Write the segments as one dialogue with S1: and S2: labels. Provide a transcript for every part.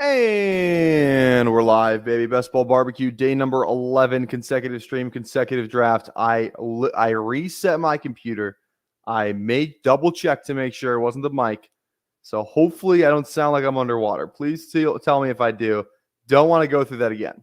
S1: And we're live, baby. Best Ball Barbecue, day number 11, consecutive stream, consecutive draft. I reset my computer. I made double check to make sure it wasn't the mic. So hopefully I don't sound like I'm underwater. Please tell me if I do. Don't want to go through that again.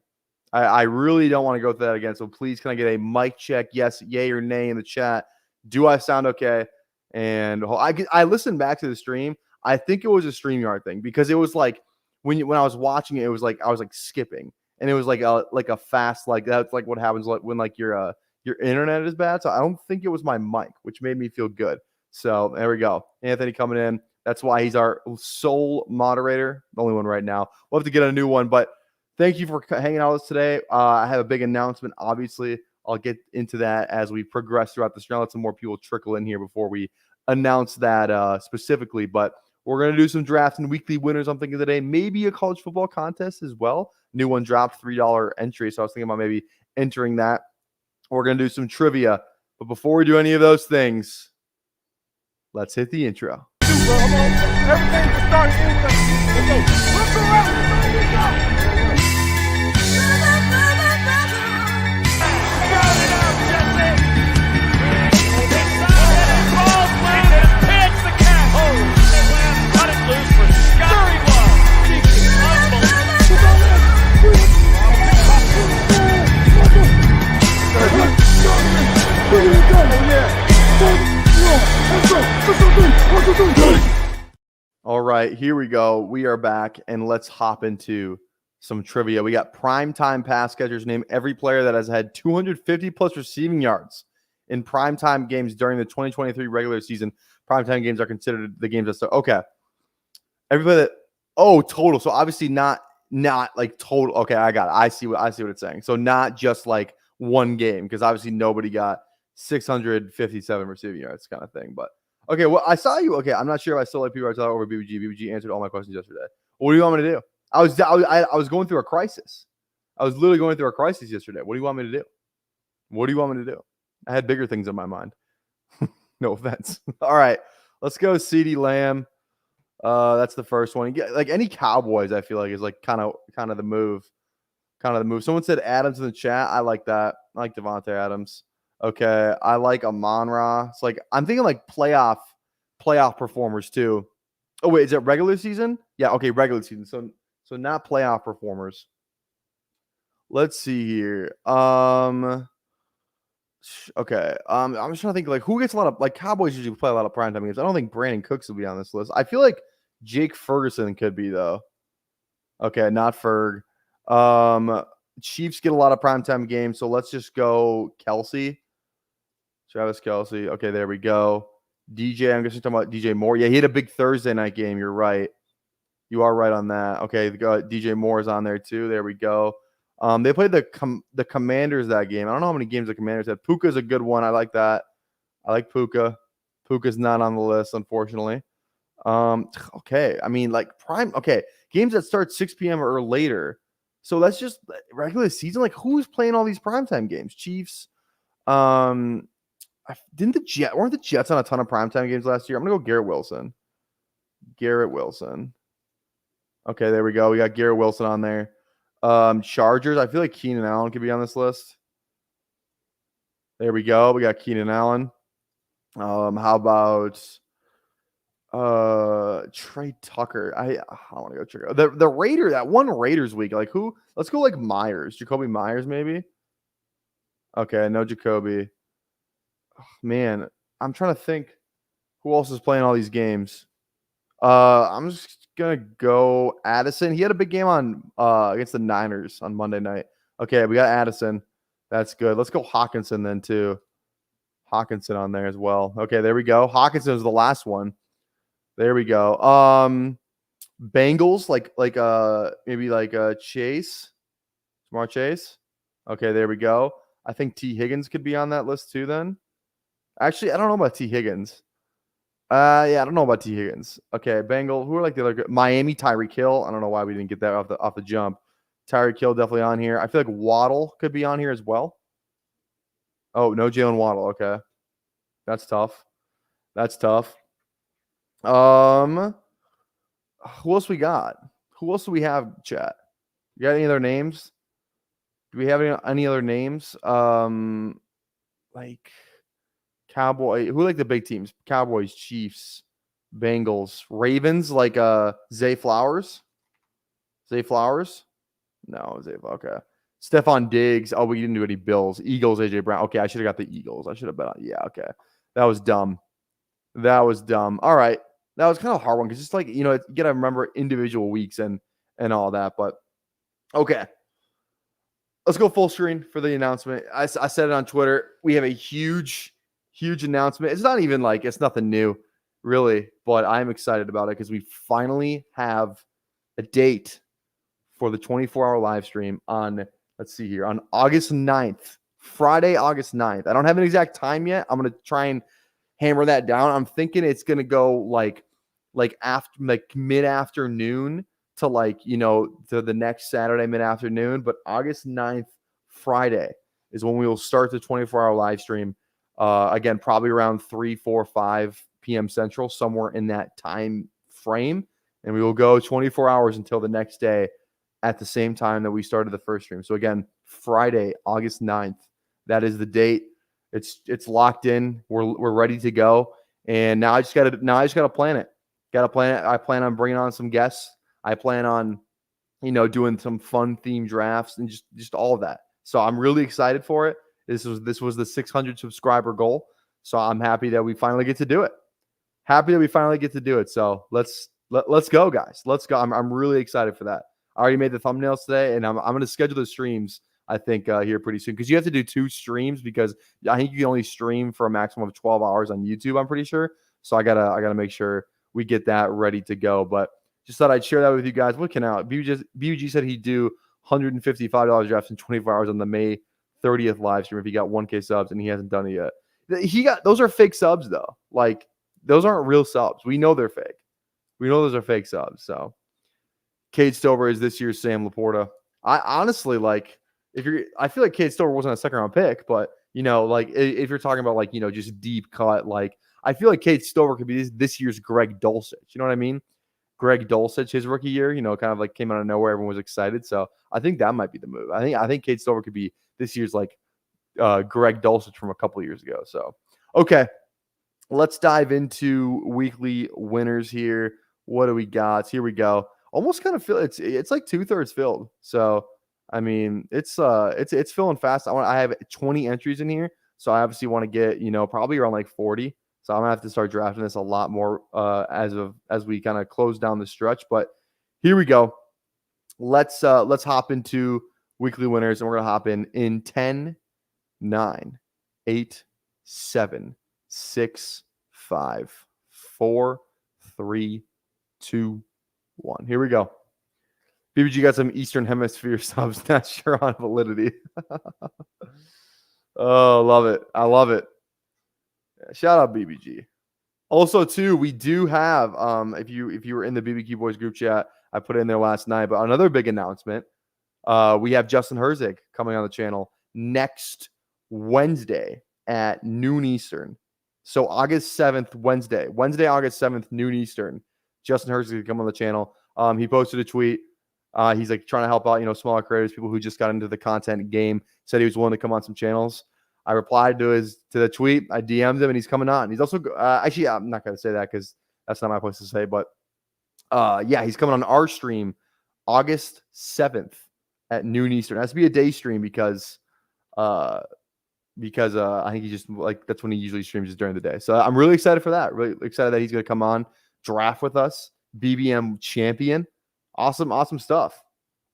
S1: I really don't want to go through that again. So please, can I get a mic check? Yes, yay or nay in the chat. Do I sound okay? And I listened back to the stream. I think it was a StreamYard thing because it was like, when I was watching it, it was like I was like skipping, and it was like a fast, like that's like what happens when like your internet is bad. So I don't think it was my mic, which made me feel good. So there we go. Anthony coming in. That's why he's our sole moderator, the only one right now. We'll have to get a new one, but thank you for hanging out with us today. I have a big announcement. Obviously, I'll get into that as we progress throughout the stream. I'll let some more people trickle in here before we announce that specifically, but we're going to do some drafts and weekly winners, I'm thinking today. Maybe a college football contest as well. New one dropped, $3 entry. So I was thinking about maybe entering that. We're going to do some trivia. But before we do any of those things, let's hit the intro.
S2: Everything to start Let's go around.
S1: All right, here we go. We are back, and let's hop into some trivia. We got primetime pass catchers. Name every player that has had 250 plus receiving yards in primetime games during the 2023 regular season. Primetime games are considered the games that start. Okay. Everybody that total. So obviously not like total. Okay, I got it. I see what it's saying. So not just like one game, because obviously nobody got 657 receiving yards kind of thing. But okay, well, I saw you. Okay, I'm not sure if I still like people over BBG. BBG answered all my questions yesterday. What do you want me to do? I was going through a crisis. I was literally going through a crisis yesterday. What do you want me to do? What do you want me to do? I had bigger things in my mind. No offense. All right, let's go CeeDee Lamb. That's the first one. Like any Cowboys, I feel like is like kind of the move. Kind of the move. Someone said Adams in the chat. I like that. I like Devontae Adams. Okay, I like Amon-Ra. It's like I'm thinking like playoff performers too. Oh wait, is it regular season? Yeah, okay, regular season. So not playoff performers. Let's see here. Okay. I'm just trying to think like who gets a lot of like Cowboys usually play a lot of primetime games. I don't think Brandon Cooks will be on this list. I feel like Jake Ferguson could be though. Okay, not Ferg. Chiefs get a lot of primetime games, so let's just go Kelsey. Travis Kelsey. Okay, there we go. DJ, I'm guessing talking about DJ Moore. Yeah, he had a big Thursday night game. You're right. You are right on that. Okay, DJ Moore is on there too. There we go. They played the Commanders that game. I don't know how many games the Commanders had. Puka's a good one. I like that. I like Puka. Puka's not on the list, unfortunately. Okay. I mean, like games that start 6 p.m. or later. So that's just regular season. Like, who's playing all these primetime games? Chiefs. Weren't the Jets on a ton of primetime games last year? I'm gonna go Garrett Wilson. Garrett Wilson. Okay, there we go. We got Garrett Wilson on there. Chargers. I feel like Keenan Allen could be on this list. There we go. We got Keenan Allen. How about Trey Tucker? I want to go check out the Raider. That one Raiders week. Like who? Let's go like Myers. Jacoby Myers maybe. Okay, no Jacoby. Oh, man, I'm trying to think who else is playing all these games. I'm just gonna go Addison. He had a big game on against the Niners on Monday night. Okay, we got Addison. That's good. Let's go Hawkinson then too. Hawkinson on there as well. Okay, there we go. Hawkinson was the last one. There we go. Bengals maybe like Chase. Smart Chase. Okay, there we go. I think T. Higgins could be on that list too then. Actually, I don't know about T. Higgins. Yeah, I don't know about T. Higgins. Okay, Bengal. Who are like the other? Miami, Tyreek Hill. I don't know why we didn't get that off the jump. Tyreek Hill definitely on here. I feel like Waddle could be on here as well. Oh, no Jalen Waddle. Okay, that's tough. That's tough. Who else we got? Who else do we have, chat? You got any other names? Do we have any other names? Like Cowboy. Who like the big teams? Cowboys, Chiefs, Bengals, Ravens. Like Zay Flowers. Zay Flowers. No, Zay. Okay. Stephon Diggs. Oh, we didn't do any Bills. Eagles. AJ Brown. Okay, I should have got the Eagles. I should have bet on. Yeah. Okay. That was dumb. That was dumb. All right. That was kind of a hard one because just like you gotta remember individual weeks and all that. But okay. Let's go full screen for the announcement. I said it on Twitter. We have a huge announcement. It's not even like it's nothing new, really, but I'm excited about it because we finally have a date for the 24-hour live stream on, let's see here, on August 9th, Friday, August 9th. I don't have an exact time yet. I'm going to try and hammer that down. I'm thinking it's going to go like after mid-afternoon to to the next Saturday mid-afternoon, but August 9th, Friday, is when we will start the 24-hour live stream. Again, probably around 3, 4, 5 p.m. Central, somewhere in that time frame. And we will go 24 hours until the next day at the same time that we started the first stream. So again, Friday, August 9th, that is the date. It's locked in. We're ready to go. And now I just gotta plan it. I plan on bringing on some guests. I plan on, doing some fun themed drafts and just all of that. So I'm really excited for it. This was the 600 subscriber goal. So I'm happy that we finally get to do it. So let's go, guys. Let's go. I'm really excited for that. I already made the thumbnails today, and I'm going to schedule the streams, I think, here pretty soon, because you have to do 2 streams because I think you can only stream for a maximum of 12 hours on YouTube, I'm pretty sure. So I gotta make sure we get that ready to go. But just thought I'd share that with you guys. Looking out. BUG said he'd do $155 drafts in 24 hours on the May 30th live stream if he got 1K subs, and he hasn't done it yet. Those are fake subs, though. Like, those aren't real subs. We know they're fake. We know those are fake subs. So Cade Stover is this year's Sam Laporta. I honestly I feel like Cade Stover wasn't a second round pick, but if you're talking about just deep cut, I feel like Cade Stover could be this year's Greg Dulcich. You know what I mean? Greg Dulcich, his rookie year, kind of came out of nowhere. Everyone was excited. So I think that might be the move. I think Cade Stover could be this year's Greg Dulcich from a couple of years ago. So, okay. Let's dive into weekly winners here. What do we got? Here we go. Almost kind of feel it's like 2/3 filled. So I mean, it's filling fast. I have 20 entries in here, so I obviously want to get probably around 40. So I'm gonna have to start drafting this a lot more as we kind of close down the stretch. But here we go. Let's hop into weekly winners, and we're gonna hop in 10, 9, 8, 7, 6, 5, 4, 3, 2, 1. Here we go. BBG got some Eastern Hemisphere subs. Not sure on validity. Oh, love it. I love it. Shout out BBG. Also, too, we do have if you were in the BBQ Boys group chat, I put it in there last night. But another big announcement. We have Justin Herzig coming on the channel next Wednesday at noon Eastern. So August 7th, Wednesday, August 7th, noon Eastern. Justin Herzig will come on the channel. He posted a tweet. He's trying to help out, smaller creators, people who just got into the content game. Said he was willing to come on some channels. I replied to the tweet. I DM'd him, and he's coming on. He's also actually, I'm not going to say that because that's not my place to say. But yeah, he's coming on our stream August 7th at noon Eastern. It has to be a day stream because I think he just that's when he usually streams is during the day. So I'm really excited for that. Really excited that he's going to come on, draft with us, BBM champion. Awesome stuff.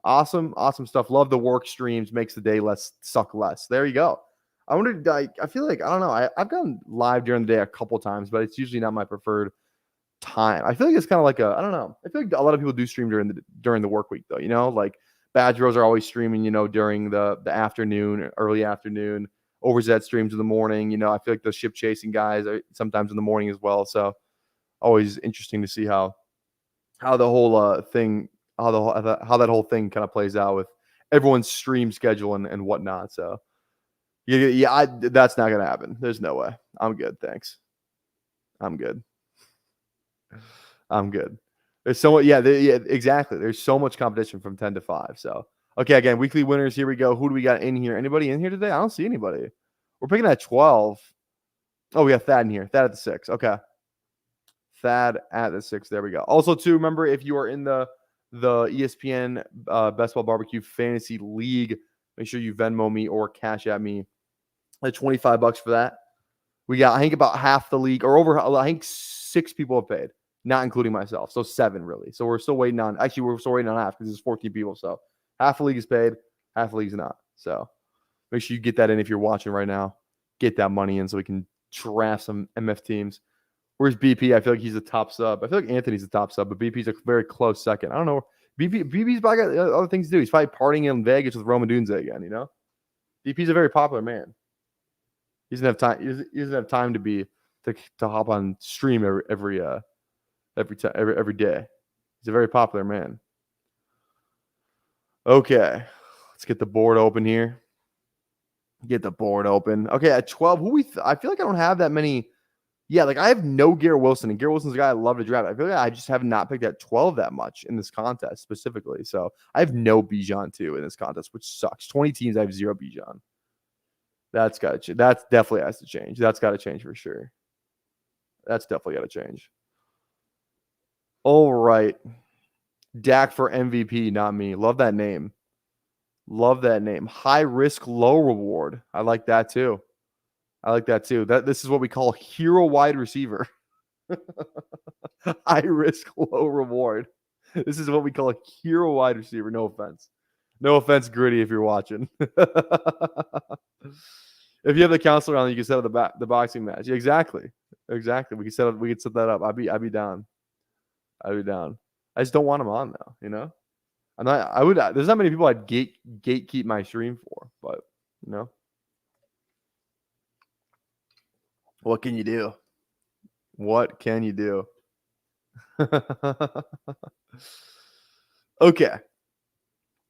S1: Awesome stuff. Love the work streams. Makes the day suck less. There you go. I wonder, I feel like, I don't know. I've gone live during the day a couple times, but it's usually not my preferred time. I feel like it's kind of I don't know. I feel like a lot of people do stream during the work week, though. Badge Bros are always streaming, during the afternoon, early afternoon. Overzet streams in the morning. I feel like the ship chasing guys are sometimes in the morning as well. So always interesting to see how the whole thing, how that whole thing kind of plays out with everyone's stream schedule and whatnot. So yeah, that's not gonna happen. There's no way. I'm good, thanks. I'm good. There's so much, yeah, exactly. There's so much competition from 10 to 5. So, okay, again, weekly winners. Here we go. Who do we got in here? Anybody in here today? I don't see anybody. We're picking at 12. Oh, we got Thad in here. Thad at the 6. Okay. Thad at the 6. There we go. Also, too, remember, if you are in the ESPN Best Ball Barbecue Fantasy League, make sure you Venmo me or Cash at me at $25 for that. We got, I think, about half the league, or over, I think 6 people have paid, not including myself. So 7, really. So we're still waiting on, actually, we're still waiting on half because there's 14 people. So half the league is paid, half the league is not. So make sure you get that in if you're watching right now. Get that money in so we can draft some MF teams. Where's BP? I feel like he's the top sub. I feel like Anthony's the top sub, but BP's a very close second. I don't know. BP's probably got other things to do. He's probably partying in Vegas with Roman Dunze again, you know? BP's a very popular man. He doesn't have time. He doesn't have time to hop on stream every day. He's a very popular man. Okay, let's get the board open here. Get the board open. Okay, at 12, I feel like I don't have that many. Yeah, like I have no Garrett Wilson, and Garrett Wilson's a guy I love to draft. I feel like I just have not picked at 12 that much in this contest specifically. So I have no Bijan too in this contest, which sucks. 20 teams, I have 0 Bijan. That's got to. That definitely has to change. That's got to change for sure. That's definitely got to change. All right, Dak for MVP, not me. Love that name. Love that name. High risk, low reward. I like that too. This is what we call hero wide receiver. High risk, low reward. This is what we call a hero wide receiver. No offense. No offense, Gritty, if you're watching. If you have the counselor on, you can set up the boxing match. Exactly. We can set that up. I'd be down. I just don't want him on though, you know? There's not many people I'd gatekeep my stream for, but you know. What can you do? What can you do? Okay.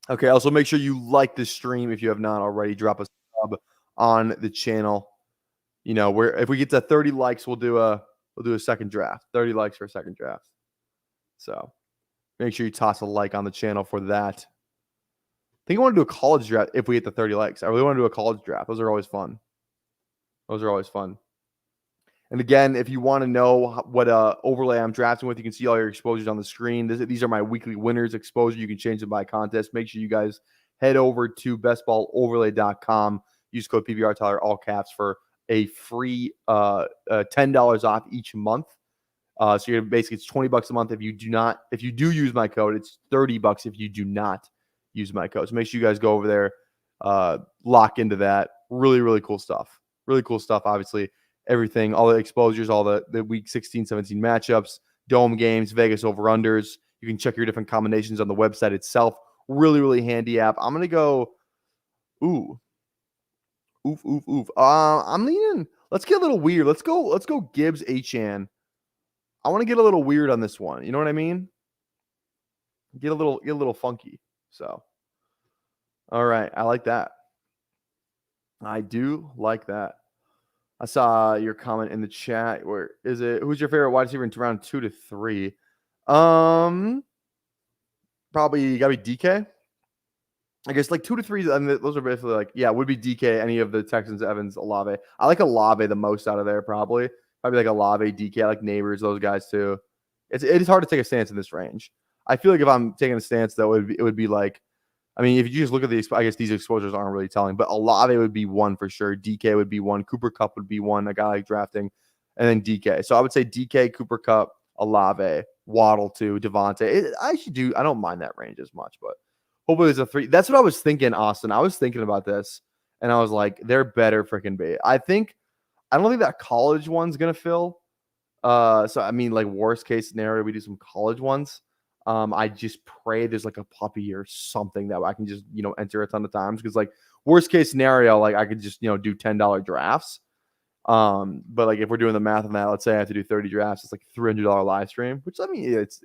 S1: Also, make sure you like this stream if you have not already. Drop a sub on the channel. You know, if we get to 30 likes, we'll do a second draft. 30 likes for a second draft. So make sure you toss a like on the channel for that. I think I want to do a college draft if we get to 30 likes. I really want to do a college draft. Those are always fun. And again, if you want to know what overlay I'm drafting with, you can see all your exposures on the screen. These are my weekly winners exposure. You can change them by contest. Make sure you guys head over to bestballoverlay.com. Use code PBR Tyler, all caps, for a free $10 off each month. So you're basically, it's $20 a month if you do use my code. It's $30 if you do not use my code. So make sure you guys go over there, lock into that. Really, really cool stuff. Obviously, everything, all the exposures, all the week 16, 17 matchups, dome games, Vegas over-unders. You can check your different combinations on the website itself. Really, really handy app. I'm going to go, oof. I'm leaning. Let's get a little weird. Let's go Gibbs Achan. I want to get a little weird on this one. You know what I mean? Get a little funky. So, all right. I like that. I do like that. I saw your comment in the chat. Where is it? Who's your favorite wide receiver in round 2 to 3? Probably gotta be DK. I guess like 2 to 3. And those are basically like, yeah, would be DK. Any of the Texans, Evans, Olave. I like Olave the most out of there. Probably like Olave, DK, I like Neighbors, those guys too. It is hard to take a stance in this range. I feel like if I'm taking a stance, though, it would be like, I mean, if you just look at I guess these exposures aren't really telling, but Olave would be one for sure. DK would be one. Cooper Kupp would be one, a guy like drafting, and then DK. So I would say DK, Cooper Kupp, Olave, Waddle too, Devontae. I don't mind that range as much, but hopefully there's a 3. That's what I was thinking, Austin. I was thinking about this, and I was like, they're better freaking bait. I don't think that college one's going to fill. So, I mean, like worst case scenario, we do some college ones. I just pray there's like a puppy or something that I can just, enter a ton of times. Because like worst case scenario, like I could just, do $10 drafts. But like if we're doing the math on that, let's say I have to do 30 drafts, it's like $300 live stream, which I mean, it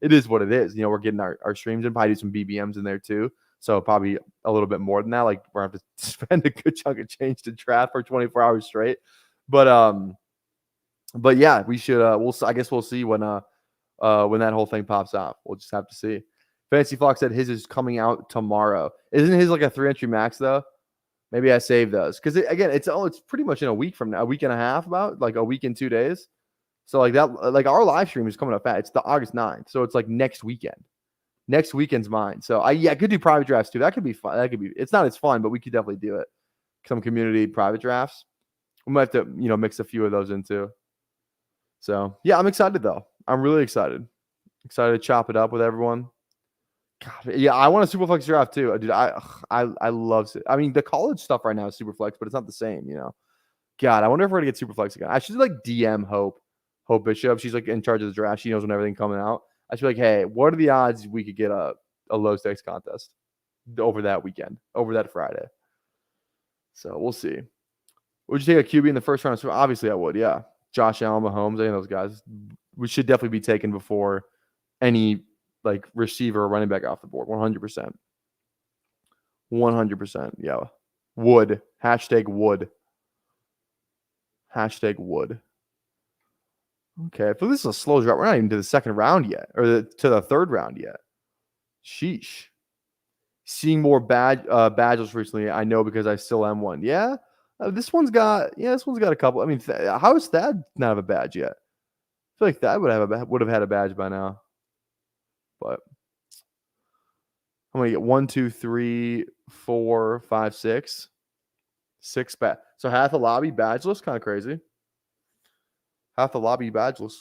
S1: is what it is. We're getting our streams in, probably do some BBMs in there too. So probably a little bit more than that. Like we're going to have to spend a good chunk of change to draft for 24 hours straight. But yeah, we should, I guess we'll see when, when that whole thing pops off. We'll just have to see. Fancy Fox said his is coming out tomorrow. Isn't his like a 3-entry max though? Maybe I saved those because again, it's pretty much in a week from now, a week and a half, about like a week and 2 days. So like that, like our live stream is coming up fast. It's the August 9th, so it's like next weekend. Next weekend's mine. So I could do private drafts too. That could be fun. That could be. It's not as fun, but we could definitely do it. Some community private drafts. We might have to mix a few of those in too. So yeah, I'm excited though. I'm really excited. Excited to chop it up with everyone. God, yeah, I want a Superflex draft too, dude. I love it. I mean, the college stuff right now is Superflex, but it's not the same, God, I wonder if we're gonna get Superflex again. I should like DM Hope Bishop. She's like in charge of the draft. She knows when everything coming out. I should be like, hey, what are the odds we could get a low stakes contest over that weekend, over that Friday? So we'll see. Would you take a QB in the first round? So obviously I would, yeah. Josh Allen, Mahomes, any of those guys. We should definitely be taken before any like receiver or running back off the board. 100%. 100%. Yeah. Would. Hashtag would. Hashtag would. Okay. I feel this is a slow drop. We're not even to the second round yet. Or to the third round yet. Sheesh. Seeing more badges recently, I know because I still am one. Yeah. This one's got a couple. I mean, how is Thad not have a badge yet? I feel like Thad would have had a badge by now. But I'm gonna get 1, 2, 3, 4, 5, 6. 6 badge. So half the lobby badgeless, kind of crazy. Half the lobby badgeless.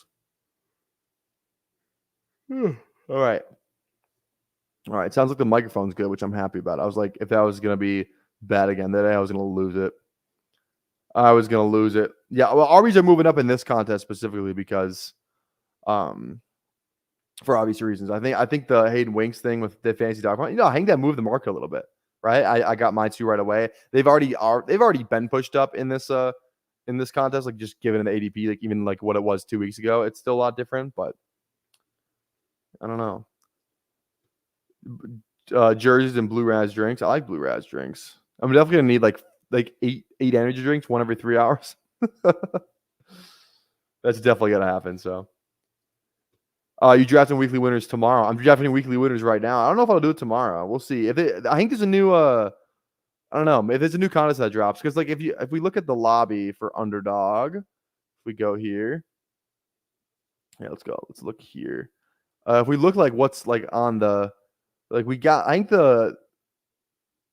S1: All right. All right. Sounds like the microphone's good, which I'm happy about. I was like, if that was gonna be bad again today, I was gonna lose it. Yeah, well, Arby's are moving up in this contest specifically because for obvious reasons. I think the Hayden Winks thing with the fantasy dog, I think that moved the market a little bit, right? I got my 2 right away. They've already been pushed up in this contest, like just given the ADP, like even like what it was 2 weeks ago. It's still a lot different, but I don't know. Jerseys and blue Raz drinks. I like blue Raz drinks. I'm definitely gonna need like 8 energy drinks, 1 every 3 hours. That's definitely gonna happen. So you drafting weekly winners tomorrow. I'm drafting weekly winners right now. I don't know if I'll do it tomorrow. We'll see. I think there's a new I don't know if there's a new contest that drops, because like if we look at the lobby for Underdog, if we go here. Yeah, let's go. Let's look here. If we look like what's like on the we got, I think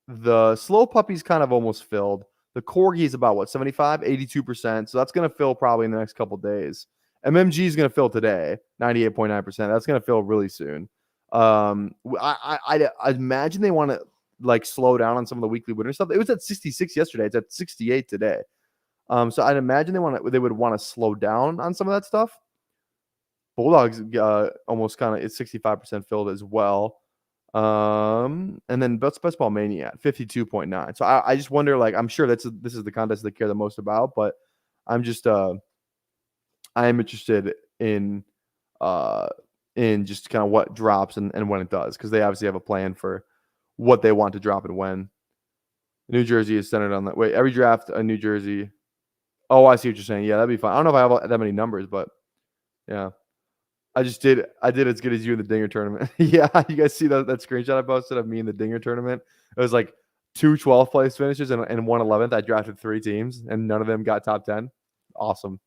S1: the slow puppy's kind of almost filled. The corgi is about what, 75, 82%. So that's going to fill probably in the next couple days. MMG is going to fill today, 98.9%. That's going to fill really soon. I imagine they want to like slow down on some of the weekly winner stuff. It was at 66 yesterday. It's at 68 today. So I'd imagine they would want to slow down on some of that stuff. Bulldogs almost kind of, it's 65% filled as well. And then Best Ball Mania at 52.9. So I just wonder, like, I'm sure this is the contest they care the most about, but I'm just I am interested in just kind of what drops and when it does, because they obviously have a plan for what they want to drop and when. New Jersey is centered on that. Wait, every draft a New Jersey. Oh, I see what you're saying. Yeah, that'd be fine. I don't know if I have that many numbers, but yeah. I did as good as you in the Dinger tournament. Yeah, you guys see that screenshot I posted of me in the Dinger tournament? It was like 2 12th place finishes and 1 11th. I drafted 3 teams, and none of them got top 10. Awesome.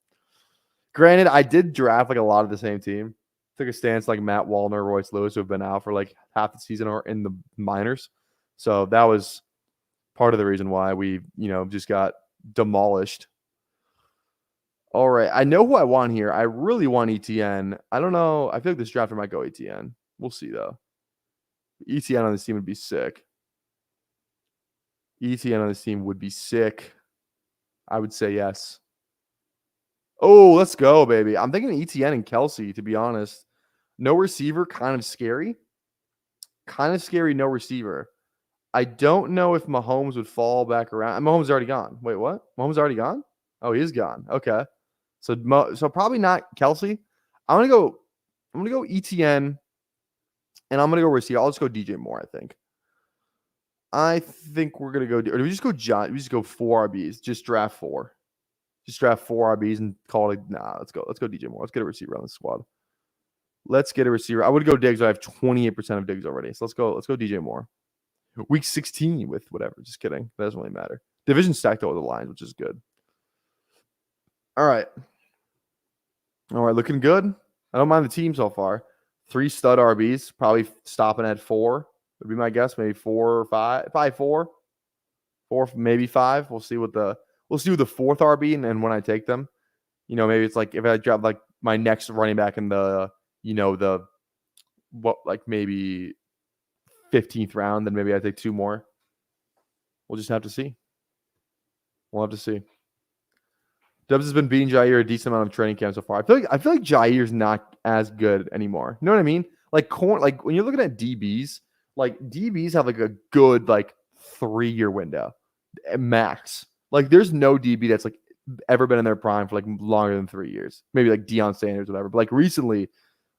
S1: Granted, I did draft like a lot of the same team. Took a stance like Matt Wallner, Royce Lewis, who have been out for like half the season or in the minors. So that was part of the reason why we, just got demolished. All right. I know who I want here. I really want ETN. I don't know. I feel like this drafter might go ETN. We'll see, though. ETN on this team would be sick. ETN on this team would be sick. I would say yes. Oh, let's go, baby. I'm thinking ETN and Kelsey, to be honest. No receiver, kind of scary. Kind of scary, no receiver. I don't know if Mahomes would fall back around. Mahomes is already gone. Wait, what? Mahomes already gone? Oh, he is gone. Okay. So probably not Kelsey. I'm gonna go ETN, and I'm gonna go receiver. I'll just go DJ Moore. I think we're gonna go. Or do we just go John? We just go 4 RBs. Just draft 4. Just draft 4 RBs and call it. Nah, let's go DJ Moore. Let's get a receiver on the squad. Let's get a receiver. I would go Diggs. I have 28% of Diggs already. So let's go DJ Moore. Week 16 with whatever. Just kidding. That doesn't really matter. Division stacked over the Lions, which is good. All right. Looking good. I don't mind the team so far. 3 stud RBs, probably stopping at 4 would be my guess. Maybe 4 or 5. Probably 4. 4, maybe 5. We'll see what the fourth RB and when I take them. Maybe it's like if I drop like my next running back in the maybe 15th round, then maybe I take 2 more. We'll just have to see. We'll have to see. Dubs has been beating Jair a decent amount of training camp so far. I feel like Jair's not as good anymore. You know what I mean? Like when you're looking at DBs, like DBs have like a good like 3-year window max. Like there's no DB that's like ever been in their prime for like longer than 3 years. Maybe like Deion Sanders, whatever. But like recently,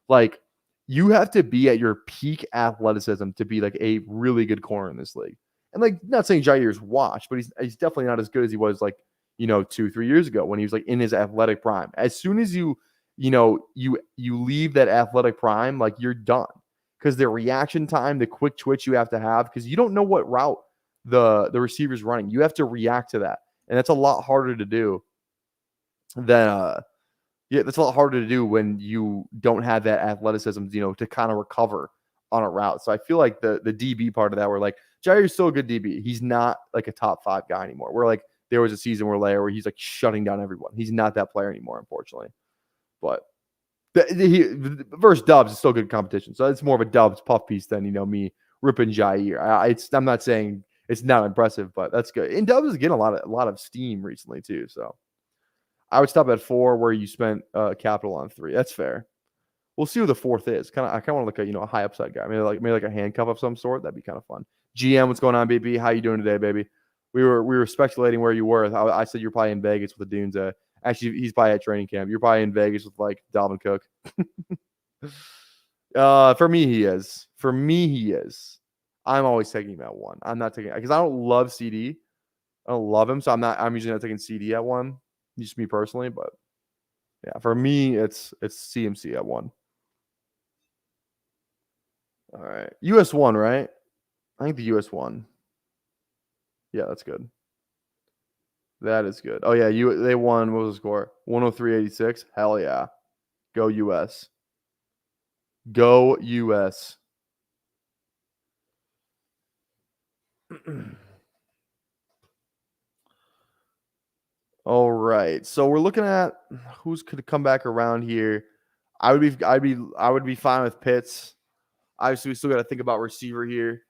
S1: like you have to be at your peak athleticism to be like a really good corner in this league. And like not saying Jair's washed, but he's definitely not as good as he was like 2-3 years ago when he was like in his athletic prime. As soon as you leave that athletic prime, like you're done because the reaction time, the quick twitch you have to have, because you don't know what route the receiver's running. You have to react to that, and that's a lot harder to do than that's a lot harder to do when you don't have that athleticism, to kind of recover on a route. So I feel like the DB part of that, where like Jair's still a good DB, he's not like a top 5 guy anymore. We're like. There was a season where he's like shutting down everyone. He's not that player anymore, unfortunately. But versus Dubs is still good competition. So it's more of a Dubs puff piece than me ripping Jair. I'm not saying it's not impressive, but that's good. And Dubs is getting a lot of steam recently too. So I would stop at 4 where you spent capital on 3. That's fair. We'll see who the 4th is. I kind of want to look at a high upside guy. Maybe like a handcuff of some sort. That'd be kind of fun. GM, what's going on, BB? How you doing today, baby? We were speculating where you were. I said you're probably in Vegas with the Dunes. Actually, he's probably at training camp. You're probably in Vegas with like Dalvin Cook. For me, he is. I'm always taking him at 1. I'm not taking because I don't love CD. I don't love him, so I'm usually not taking CD at 1. Just me personally, but yeah, for me, it's CMC at 1. All right, US 1, right? I think the US 1. Yeah, that's good. That is good. Oh, yeah, they won. What was the score? 103-86. Hell yeah. Go US. Go US. All right. So we're looking at who's could come back around here. I would be fine with Pitts. Obviously, we still got to think about receiver here.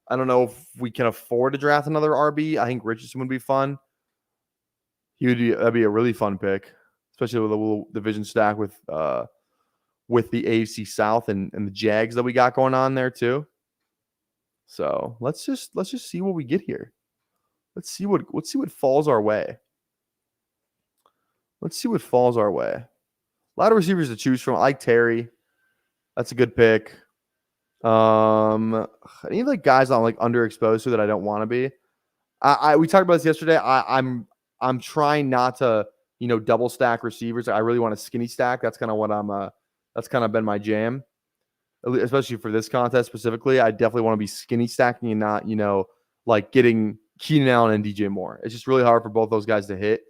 S1: I don't know if we can afford to draft another RB. I think Richardson would be fun. That'd be a really fun pick, especially with a little division stack with the AFC South and the Jags that we got going on there too. So let's just see what we get here. Let's see what falls our way. Let's see what falls our way. A lot of receivers to choose from. I like Terry. That's a good pick. Any like guys I'm like underexposed to that I don't want to be. We talked about this yesterday. I'm trying not to double stack receivers. I really want to skinny stack. That's kind of what that's kind of been my jam, especially for this contest specifically. I definitely want to be skinny stacking and not like getting Keenan Allen and DJ Moore. It's just really hard for both those guys to hit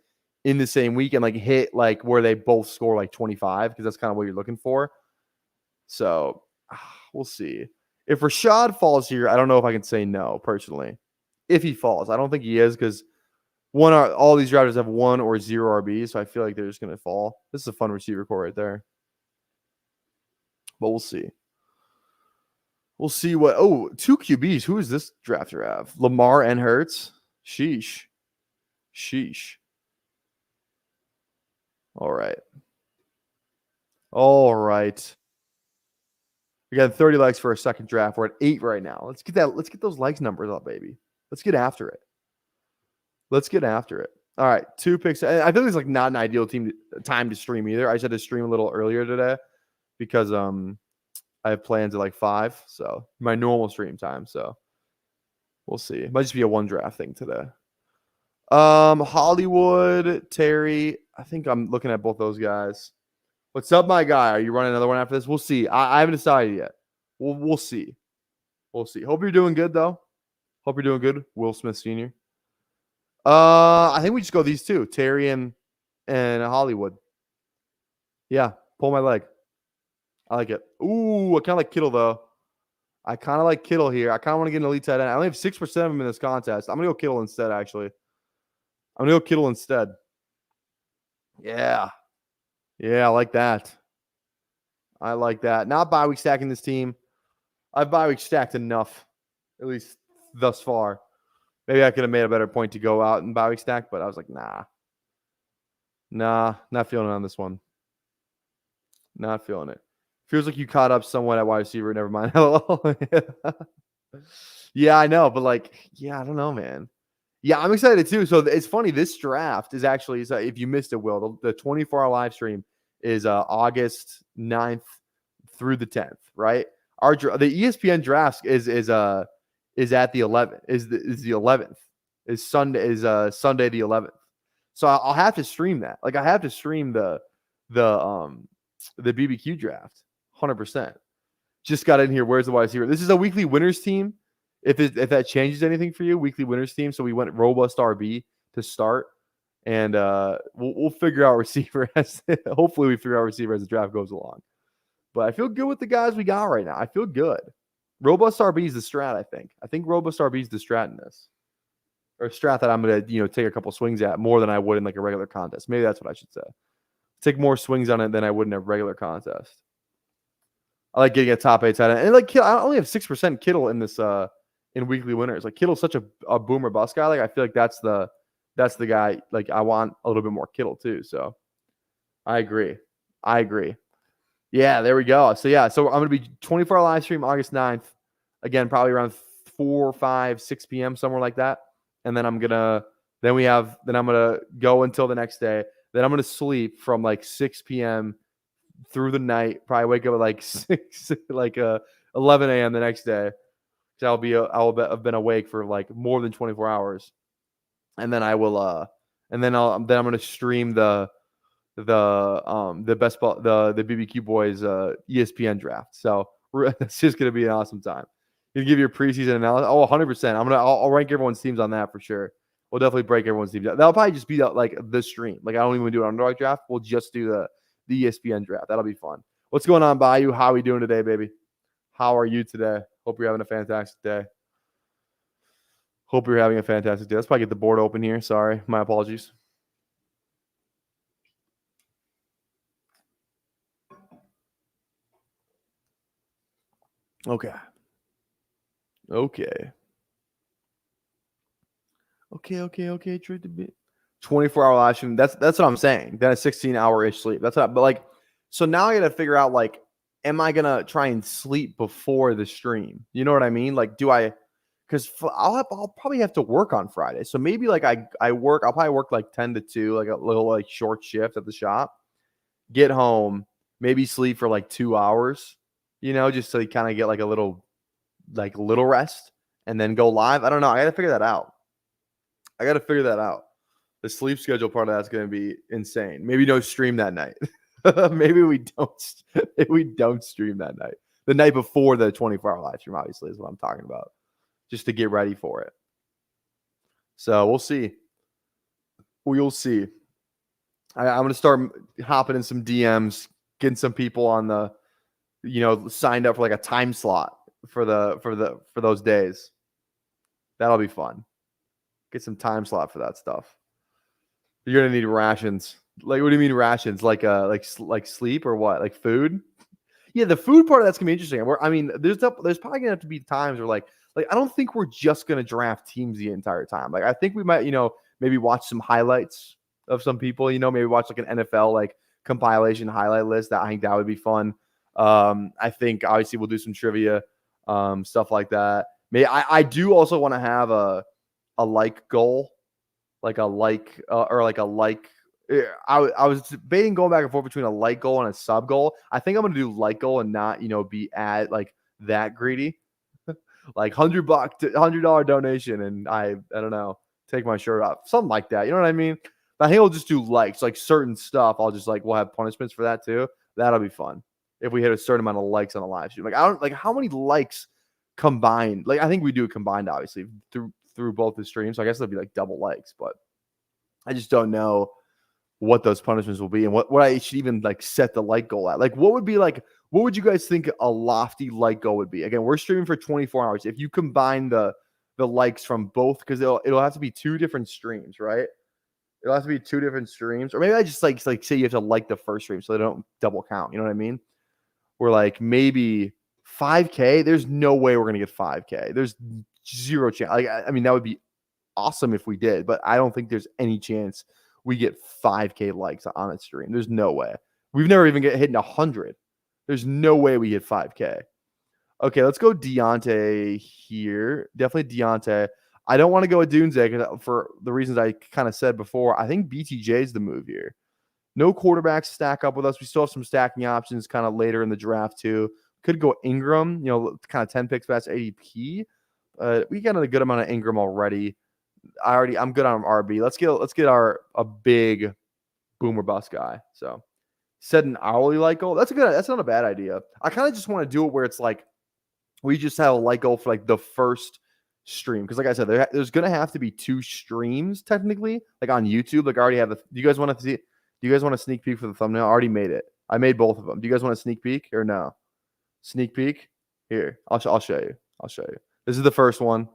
S1: in the same week and like hit like where they both score like 25 because that's kind of what you're looking for. So we'll see. If Rashad falls here, I don't know if I can say no personally. If he falls, I don't think he is because all these drafters have 1 or 0 RBs, so I feel like they're just going to fall. This is a fun receiver core right there. But we'll see. We'll see what. Oh, 2 QBs. Who does this drafter have? Lamar and Hurts. Sheesh. All right. We got 30 likes for a second draft. We're at 8 right now. Let's get those likes numbers up, baby. Let's get after it. All right, 2 picks. I feel like it's like not an ideal time to stream either. I just had to stream a little earlier today because I have plans at like 5, so my normal stream time. So we'll see. It might just be a 1 draft thing today. Hollywood, Terry. I think I'm looking at both those guys. What's up, my guy? Are you running another one after this? We'll see. I haven't decided yet. We'll see. We'll see. Hope you're doing good though. Hope you're doing good, Will Smith Sr. I think we just go these two, Terry and Hollywood. Yeah, pull my leg. I like it. Ooh, I kind of like Kittle though. I kind of like Kittle here. I kind of want to get an elite tight end. I only have 6% of him in this contest. I'm gonna go Kittle instead. Actually, I'm gonna go Kittle instead. Yeah, I like that. I like that. Not bye week stacking this team. I've bye week stacked enough, at least thus far. Maybe I could have made a better point to go out and bye week stack, but I was like, nah, not feeling it on this one. Not feeling it. Feels like you caught up somewhat at wide receiver. Never mind. Yeah, I know, but like, yeah, I don't know, man. Yeah, I'm excited too. So it's funny. This draft is actually, so if you missed it, Will, the 24-hour live stream is August 9th through the 10th, right? The ESPN draft is at the 11th. Is the 11th. Is Sunday the 11th. So I'll have to stream that. Like I have to stream the BBQ draft 100%. Just got in here. Where's the wide receiver? This is a weekly winners team. If that changes anything for you, weekly winners team. So we went robust RB to start, and we'll figure out receiver as hopefully we figure out receiver as the draft goes along. But I feel good with the guys we got right now. I feel good. Robust RB is the strat. I think robust RB is the strat in this, or strat that I'm gonna take a couple swings at more than I would in like a regular contest. Maybe that's what I should say. Take more swings on it than I would in a regular contest. I like getting a top 8 tight end. And like I only have 6% Kittle in this in weekly winners. Like Kittle's such a boomer bust guy. Like I feel like that's the guy. Like I want a little bit more Kittle too. So I agree. Yeah, there we go. So yeah, so I'm gonna be 24-hour live stream August 9th. Again, probably around 4, 5, 6 p.m. somewhere like that. And then I'm gonna go until the next day. Then I'm gonna sleep from like 6 p.m. through the night. Probably wake up at like 11 a.m. the next day. So I'll have been awake for like more than 24 hours, and then I will and then I'm gonna stream the BBQ Boys ESPN draft. So it's just gonna be an awesome time. You give your preseason analysis. Oh, 100%. I'll rank everyone's teams on that for sure. We'll definitely break everyone's teams. That'll probably just be like the stream. Like I don't even do an Underdog draft. We'll just do the ESPN draft. That'll be fun. What's going on, Bayou? How are we doing today, baby? How are you today? Hope you're having a fantastic day. Let's probably get the board open here. Sorry. My apologies. Okay. 24-hour live stream. That's what I'm saying. Then a 16-hour-ish sleep. But like, so now I got to figure out like, am I gonna try and sleep before the stream? You know what I mean? Like, because I'll probably have to work on Friday. So maybe like I'll probably work like 10 to 2, like a little like short shift at the shop. Get home, maybe sleep for like 2 hours. Just so you kind of get like a little rest, and then go live. I don't know. I got to figure that out. The sleep schedule part of that's going to be insane. Maybe no stream that night. Maybe we don't stream that night. The night before the 24-hour live stream, obviously, is what I'm talking about. Just to get ready for it. So we'll see. We'll see. I'm going to start hopping in some DMs, getting some people on the, signed up for like a time slot for those days. That'll be fun. Get some time slot for that stuff. You're gonna need rations. Like, what do you mean rations? Like sleep or what? Like food? Yeah, the food part of that's gonna be interesting. There's probably gonna have to be times where like I don't think we're just gonna draft teams the entire time. Like I think we might, maybe watch some highlights of some people. Maybe watch like an NFL like compilation highlight list. I think that would be fun. I think obviously we'll do some trivia, stuff like that. I do also want to have a like goal, like a like or like a like. I was debating going back and forth between a like goal and a sub goal. I think I'm gonna do like goal and not be like that greedy. Like $100, $100 donation, and I don't know, take my shirt off, something like that. You know what I mean? But I think I'll just do likes, like certain stuff. I'll just we'll have punishments for that too. That'll be fun if we hit a certain amount of likes on a live stream. Like I don't like how many likes combined. Like I think we do it combined, obviously through both the streams. So I guess it'll be like double likes, but I just don't know what those punishments will be and what I should even like set the like goal at. Like what would you guys think a lofty like goal would be? Again, we're streaming for 24 hours. If you combine the likes from both, because it'll have to be 2 different streams, right? It'll have to be 2 different streams. Or maybe I just like say you have to like the first stream so they don't double count. You know what I mean? We're like maybe 5K. There's no way we're gonna get 5K. There's 0 chance. Like I mean, that would be awesome if we did, but I don't think there's any chance we get 5K likes on a stream. There's no way. We've never even hit 100. There's no way we hit 5K. Okay, let's go Deontay here. Definitely Deontay. I don't want to go with Dunze for the reasons I kind of said before. I think BTJ is the move here. No quarterbacks stack up with us. We still have some stacking options kind of later in the draft too. Could go Ingram, kind of 10 picks past ADP. We got a good amount of Ingram already. I'm good on RB. Let's get a big boomer bust guy. So set an hourly like goal. That's not a bad idea. I kind of just want to do it where it's like we just have a like goal for like the first stream. Because like I said, there's gonna have to be 2 streams technically, like on YouTube. Like I already have do you guys want to see? Do you guys want a sneak peek for the thumbnail? I already made it. I made both of them. Do you guys want a sneak peek or no? Sneak peek? Here, I'll show you. This is the first one.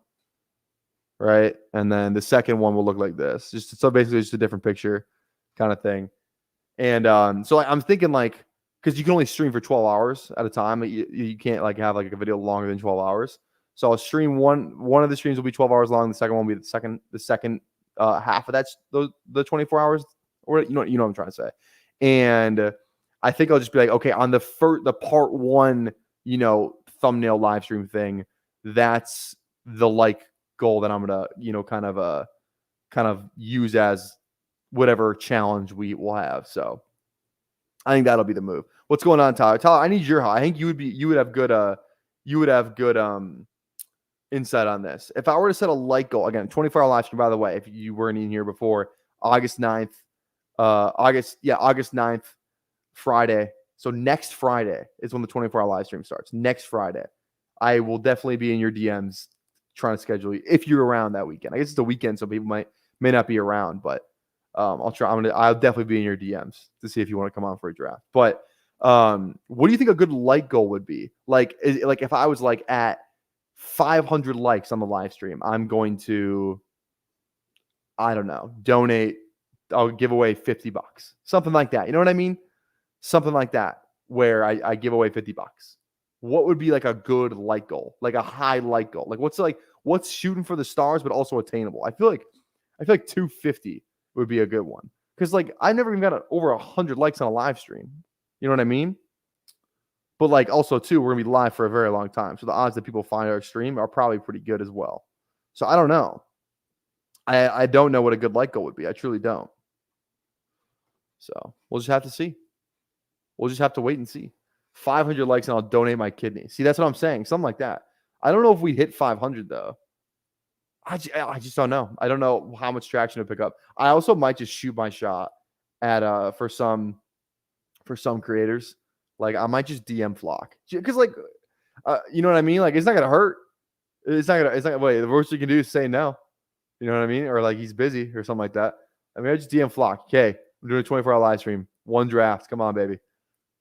S1: Right, and then the second one will look like this. So basically, just a different picture, kind of thing. And so I'm thinking like, because you can only stream for 12 hours at a time. You can't like have like a video longer than 12 hours. So I'll stream one of the streams will be 12 hours long. The second one will be the second half of that the 24 hours, or you know what I'm trying to say. And I think I'll just be like, okay, on the part 1, thumbnail live stream thing, that's the like goal that I'm gonna kind of use as whatever challenge we will have. So I think that'll be the move. What's going on, Tyler? Tyler, I need your help. I think you would have good insight on this. If I were to set a like goal, again, 24-hour live stream, by the way, if you weren't in here before, August 9th, August 9th, Friday. So next Friday is when the 24-hour live stream starts. Next Friday. I will definitely be in your DMs trying to schedule you if you're around that weekend. I guess it's a weekend, so people may not be around, but I'll try. I'll definitely be in your DMs to see if you want to come on for a draft. But what do you think a good like goal would be? Like if I was like at 500 likes on the live stream, I'm going to, I don't know, donate. I'll give away $50, something like that. You know what I mean? Something like that, where I give away $50. What would be like a good like goal, like a high like goal? Like what's shooting for the stars, but also attainable? I feel like 250 would be a good one. Because like I never even got over 100 likes on a live stream. You know what I mean? But like also too, we're gonna be live for a very long time. So the odds that people find our stream are probably pretty good as well. So I don't know. I don't know what a good like goal would be. I truly don't. So we'll just have to see. We'll just have to wait and see. 500 likes and I'll donate my kidney. See, that's what I'm saying. Something like that. I don't know if we hit 500 though. I just don't know. I don't know how much traction to pick up. I also might just shoot my shot at for some creators. Like I might just DM Flock because like you know what I mean. Like it's not gonna hurt. It's not gonna. Wait, the worst you can do is say no. You know what I mean? Or like he's busy or something like that. I mean, I just DM Flock. Okay, I'm doing a 24-hour live stream. 1 draft. Come on, baby.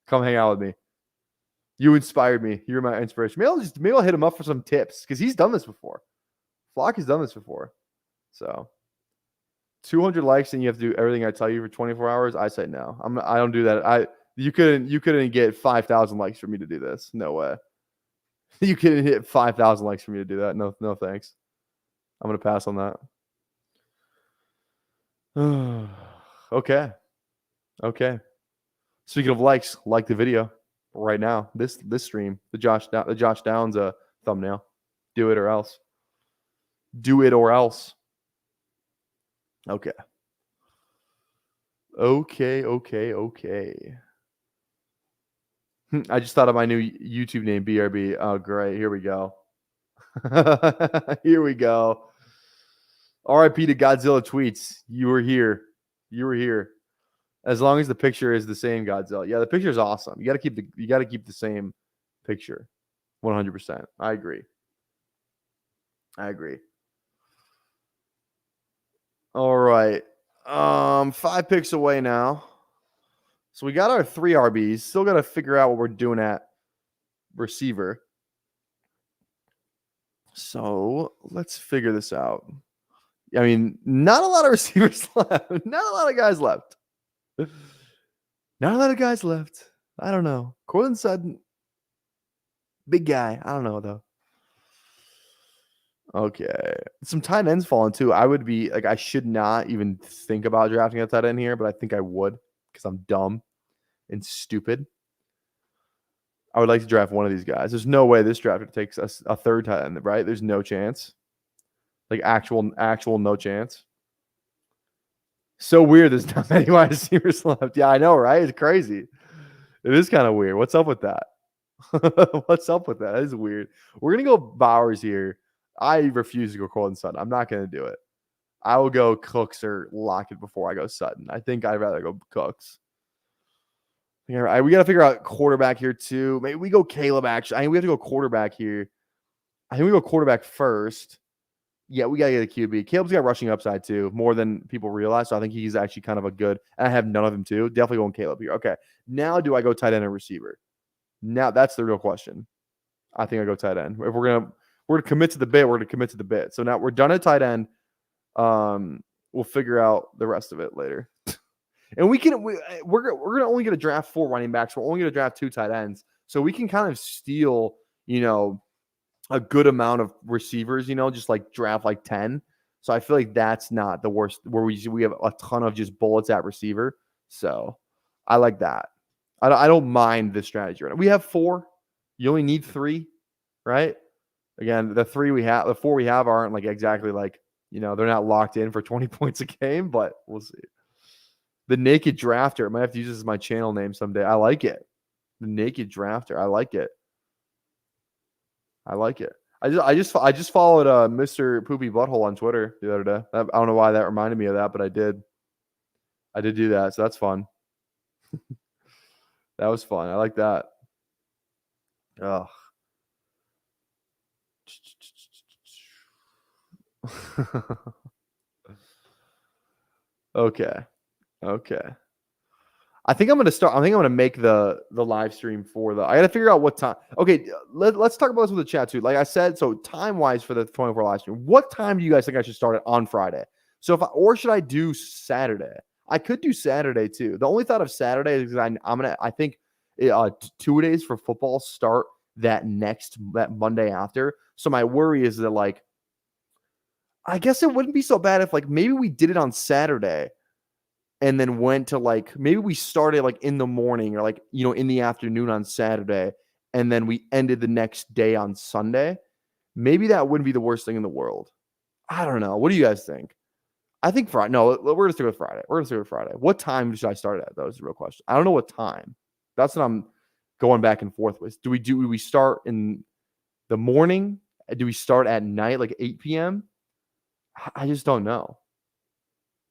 S1: Come hang out with me. You inspired me. You're my inspiration. Maybe I'll hit him up for some tips because he's done this before. Flock has done this before. So 200 likes and you have to do everything I tell you for 24 hours. I say no. I don't do that. You couldn't get 5,000 likes for me to do this. No way. You couldn't hit 5,000 likes for me to do that. No thanks. I'm gonna pass on that. Okay. Speaking of likes, like the video right now. This stream, the Josh Downs thumbnail. Do it or else. Okay. I just thought of my new YouTube name, BRB. Oh, great. Here we go. Here we go. RIP to Godzilla tweets. You were here. As long as the picture is the same Godzilla. Yeah, the picture is awesome. You got to keep the same picture. 100%. I agree. All right. 5 picks away now. So we got our 3 RBs. Still got to figure out what we're doing at receiver. So let's figure this out. I mean, not a lot of receivers left. Not a lot of guys left. Not a lot of guys left. I don't know. Cortland Sutton, big guy. I don't know, though. Okay. Some tight ends falling, too. I would be like, I should not even think about drafting a tight end here, but I think I would because I'm dumb and stupid. I would like to draft one of these guys. There's no way this draft takes us a third tight end, right? There's no chance. Like actual no chance. So weird there's not many wide receivers left. Yeah, I know, right? It's crazy. It is kind of weird. What's up with that? What's up with that? That is weird. We're going to go Bowers here. I refuse to go Cortland Sutton. I'm not going to do it. I will go Cooks or Lockett before I go Sutton. I think I'd rather go Cooks. We got to figure out quarterback here too. Maybe we go Caleb, actually. I think we have to go quarterback here. I think we go quarterback first. Yeah, we got to get a QB. Caleb's got rushing upside too, more than people realize. So I think he's actually kind of a good. And I have none of them too. Definitely going Caleb here. Okay. Now do I go tight end or receiver? Now that's the real question. I think I go tight end. If we're gonna commit to the bit, we're gonna commit to the bit. So now we're done at tight end. We'll figure out the rest of it later. And we're gonna only get to draft 4 running backs. We're only gonna draft 2 tight ends. So we can kind of steal, a good amount of receivers, just like draft like 10. So I feel like that's not the worst where we have a ton of just bullets at receiver. So I like that. I don't mind this strategy right now. We have 4. You only need 3, right? Again, the 4 we have aren't like exactly like, they're not locked in for 20 points a game, but we'll see. The Naked Drafter. I might have to use this as my channel name someday. I like it. The Naked Drafter. I like it. I just followed Mr. Poopy Butthole on Twitter the other day. I don't know why that reminded me of that, but I did. I did do that, so that's fun. That was fun. I like that. Ugh. Okay. I think I'm gonna make the live stream for I gotta figure out what time. Okay, let's talk about this with the chat too. Like I said, so time wise for the 24 live stream, what time do you guys think I should start it on Friday? So or should I do Saturday? I could do Saturday too. The only thought of Saturday is I think 2 days for football start that Monday after. So my worry is that like, I guess it wouldn't be so bad if like maybe we did it on Saturday and then went to like, maybe we started like in the morning or like, in the afternoon on Saturday, and then we ended the next day on Sunday. Maybe that wouldn't be the worst thing in the world. I don't know. What do you guys think? I think Friday. No, we're going to stick with Friday. What time should I start at? That was the real question. I don't know what time. That's what I'm going back and forth with. Do we start in the morning? Do we start at night, like 8 p.m.? I just don't know.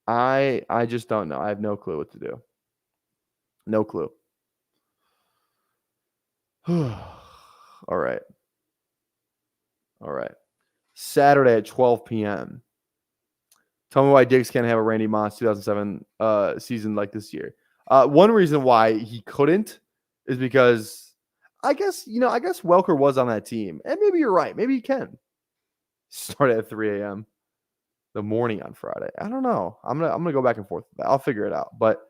S1: I just don't know. I have no clue what to do. No clue. All right. Saturday at 12 p.m. Tell me why Diggs can't have a Randy Moss 2007 season like this year. One reason why he couldn't is because I guess Welker was on that team. And maybe you're right. Maybe he can start at 3 a.m. the morning on Friday. I don't know. I'm gonna go back and forth with that. I'll figure it out. But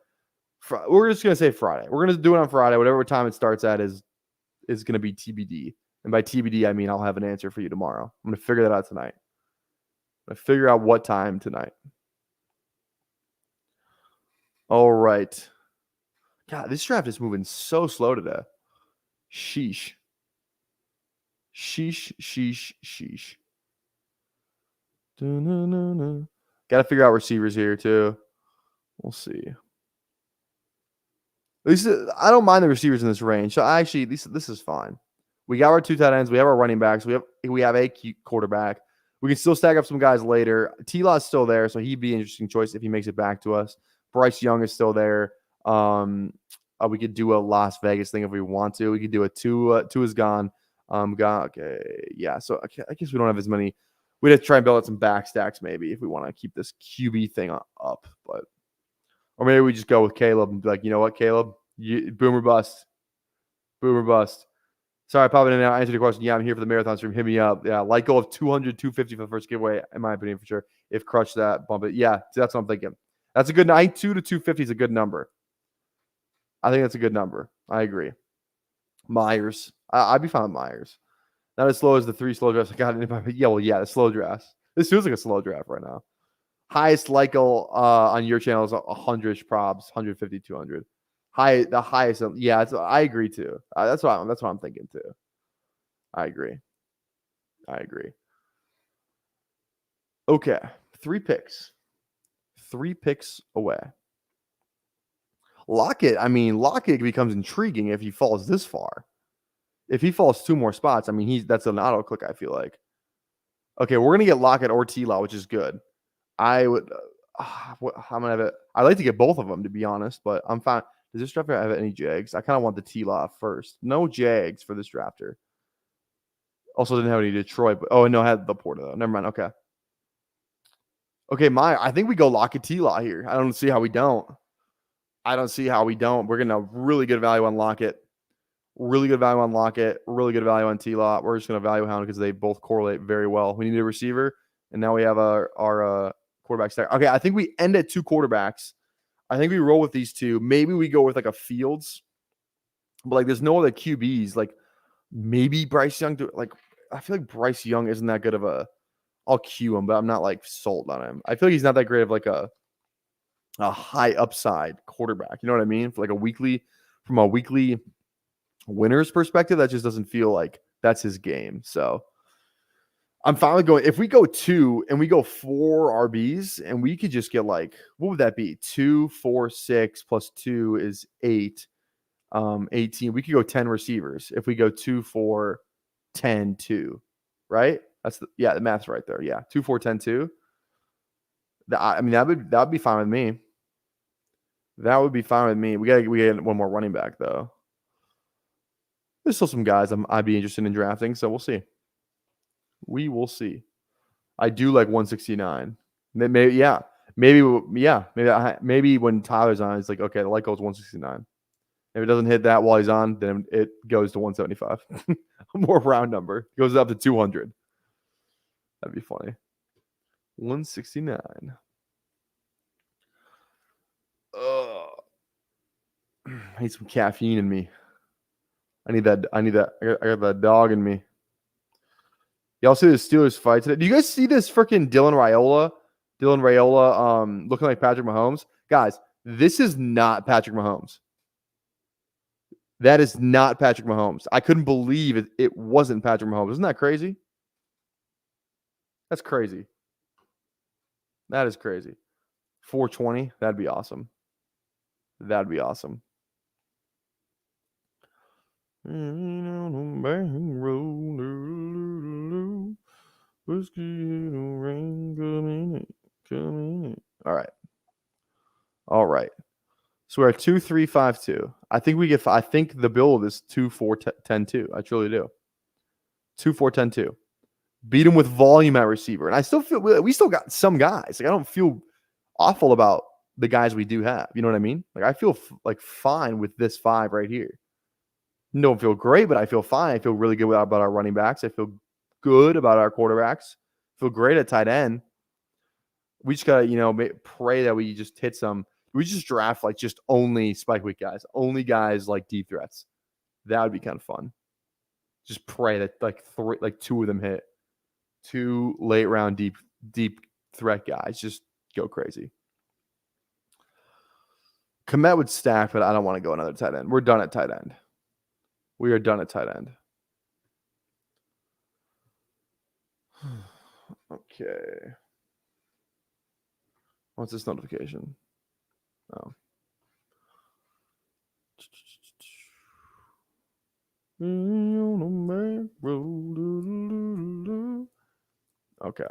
S1: we're just gonna say Friday. We're gonna do it on Friday. Whatever time it starts at is gonna be TBD. And by TBD, I mean I'll have an answer for you tomorrow. I'm gonna figure that out tonight. I'm gonna figure out what time tonight. All right. God, this draft is moving so slow today. Sheesh. Got to figure out receivers here too. We'll see. At least I don't mind the receivers in this range. So actually, this is fine. We got our 2 tight ends. We have our running backs. We have a quarterback. We can still stack up some guys later. T-Law's still there, so he'd be an interesting choice if he makes it back to us. Bryce Young is still there. We could do a Las Vegas thing if we want to. We could do a two is gone. Okay, yeah. So I guess we don't have as many. We'd have to try and build out some back stacks maybe if we want to keep this QB thing up. But or maybe we just go with Caleb and be like, you know what, Caleb, boomer bust, boomer bust. Sorry, popping in and out. Answer the question. Yeah, I'm here for the marathon stream. Hit me up. Yeah, like goal of 200, 250 for the first giveaway, in my opinion, for sure. If crush that, bump it. Yeah, that's what I'm thinking. That's a good 92 to 250 is a good number. I think that's a good number. I agree. Myers. I'd be fine with Myers. Not as slow as the 3 slow drafts I got. Yeah, well, yeah, the slow drafts. This feels like a slow draft right now. Highest Lycle on your channel is 100 probs, 150, 200. The highest. Yeah, I agree too. That's what I'm thinking too. I agree. Okay, 3 picks. 3 picks away. Lockett becomes intriguing if he falls this far. If he falls 2 more spots, I mean, that's an auto click, I feel like. Okay, we're gonna get Lockett or T-Law, which is good. I would. I'm gonna have it. I'd like to get both of them, to be honest, but I'm fine. Does this drafter have any Jags? I kind of want the T-Law first. No Jags for this drafter. Also didn't have any Detroit, but I had the Porta though. Never mind. Okay. I think we go Lockett T-Law here. I don't see how we don't. We're getting a really good value on Lockett. Really good value on Lockett. Really good value on T-Law. We're just going to value Hound because they both correlate very well. We need a receiver, and now we have our quarterback stack. Okay, I think we end at 2 quarterbacks. I think we roll with these 2. Maybe we go with like a Fields, but like there's no other QBs. Like maybe Bryce Young. I feel like Bryce Young isn't that good of a. I'll cue him, but I'm not like sold on him. I feel like he's not that great of like a high upside quarterback. You know what I mean? For like from a weekly winner's perspective, that just doesn't feel like that's his game. So I'm finally going. If we go 2 and we go 4 RBs, and we could just get like, what would that be? 2, 4, 6 plus 2 is 8. 18. We could go 10 receivers if we go 2, 4, 10, 2. Right? The math's right there. Yeah, 2, 4, 10, 2. That would be fine with me. That would be fine with me. We get one more running back though. There's still some guys I'd be interested in drafting, so we'll see. We will see. I do like 169. Maybe when Tyler's on, it's like, okay, the light goes 169. If it doesn't hit that while he's on, then it goes to 175. A more round number. It goes up to 200. That'd be funny. 169. I need some caffeine in me. I need that. I got that dog in me. Y'all see the Steelers fight today? Do you guys see this freaking Dylan Raiola? Looking like Patrick Mahomes. Guys, this is not Patrick Mahomes. That is not Patrick Mahomes. I couldn't believe it wasn't Patrick Mahomes. Isn't that crazy? That's crazy. That is crazy. 420. That'd be awesome. All right. So we're at 2, 3, 5, 2. I think the build is 2, 4, 10, 2. I truly do. 2, 4, 10, 2. Beat him with volume at receiver. And I still feel we still got some guys. Like I don't feel awful about the guys we do have. You know what I mean? Like I feel like fine with this 5 right here. Don't feel great, but I feel fine. I feel really good about our running backs. I feel good about our quarterbacks. I feel great at tight end. We just gotta, pray that we just hit some. We just draft like just only spike week guys, only guys like deep threats. That would be kind of fun. Just pray that like 2 of them hit. 2 late round deep threat guys. Just go crazy. Komet would stack, but I don't want to go another tight end. We're done at tight end. We are done at tight end. Okay. What's this notification? Oh. Okay.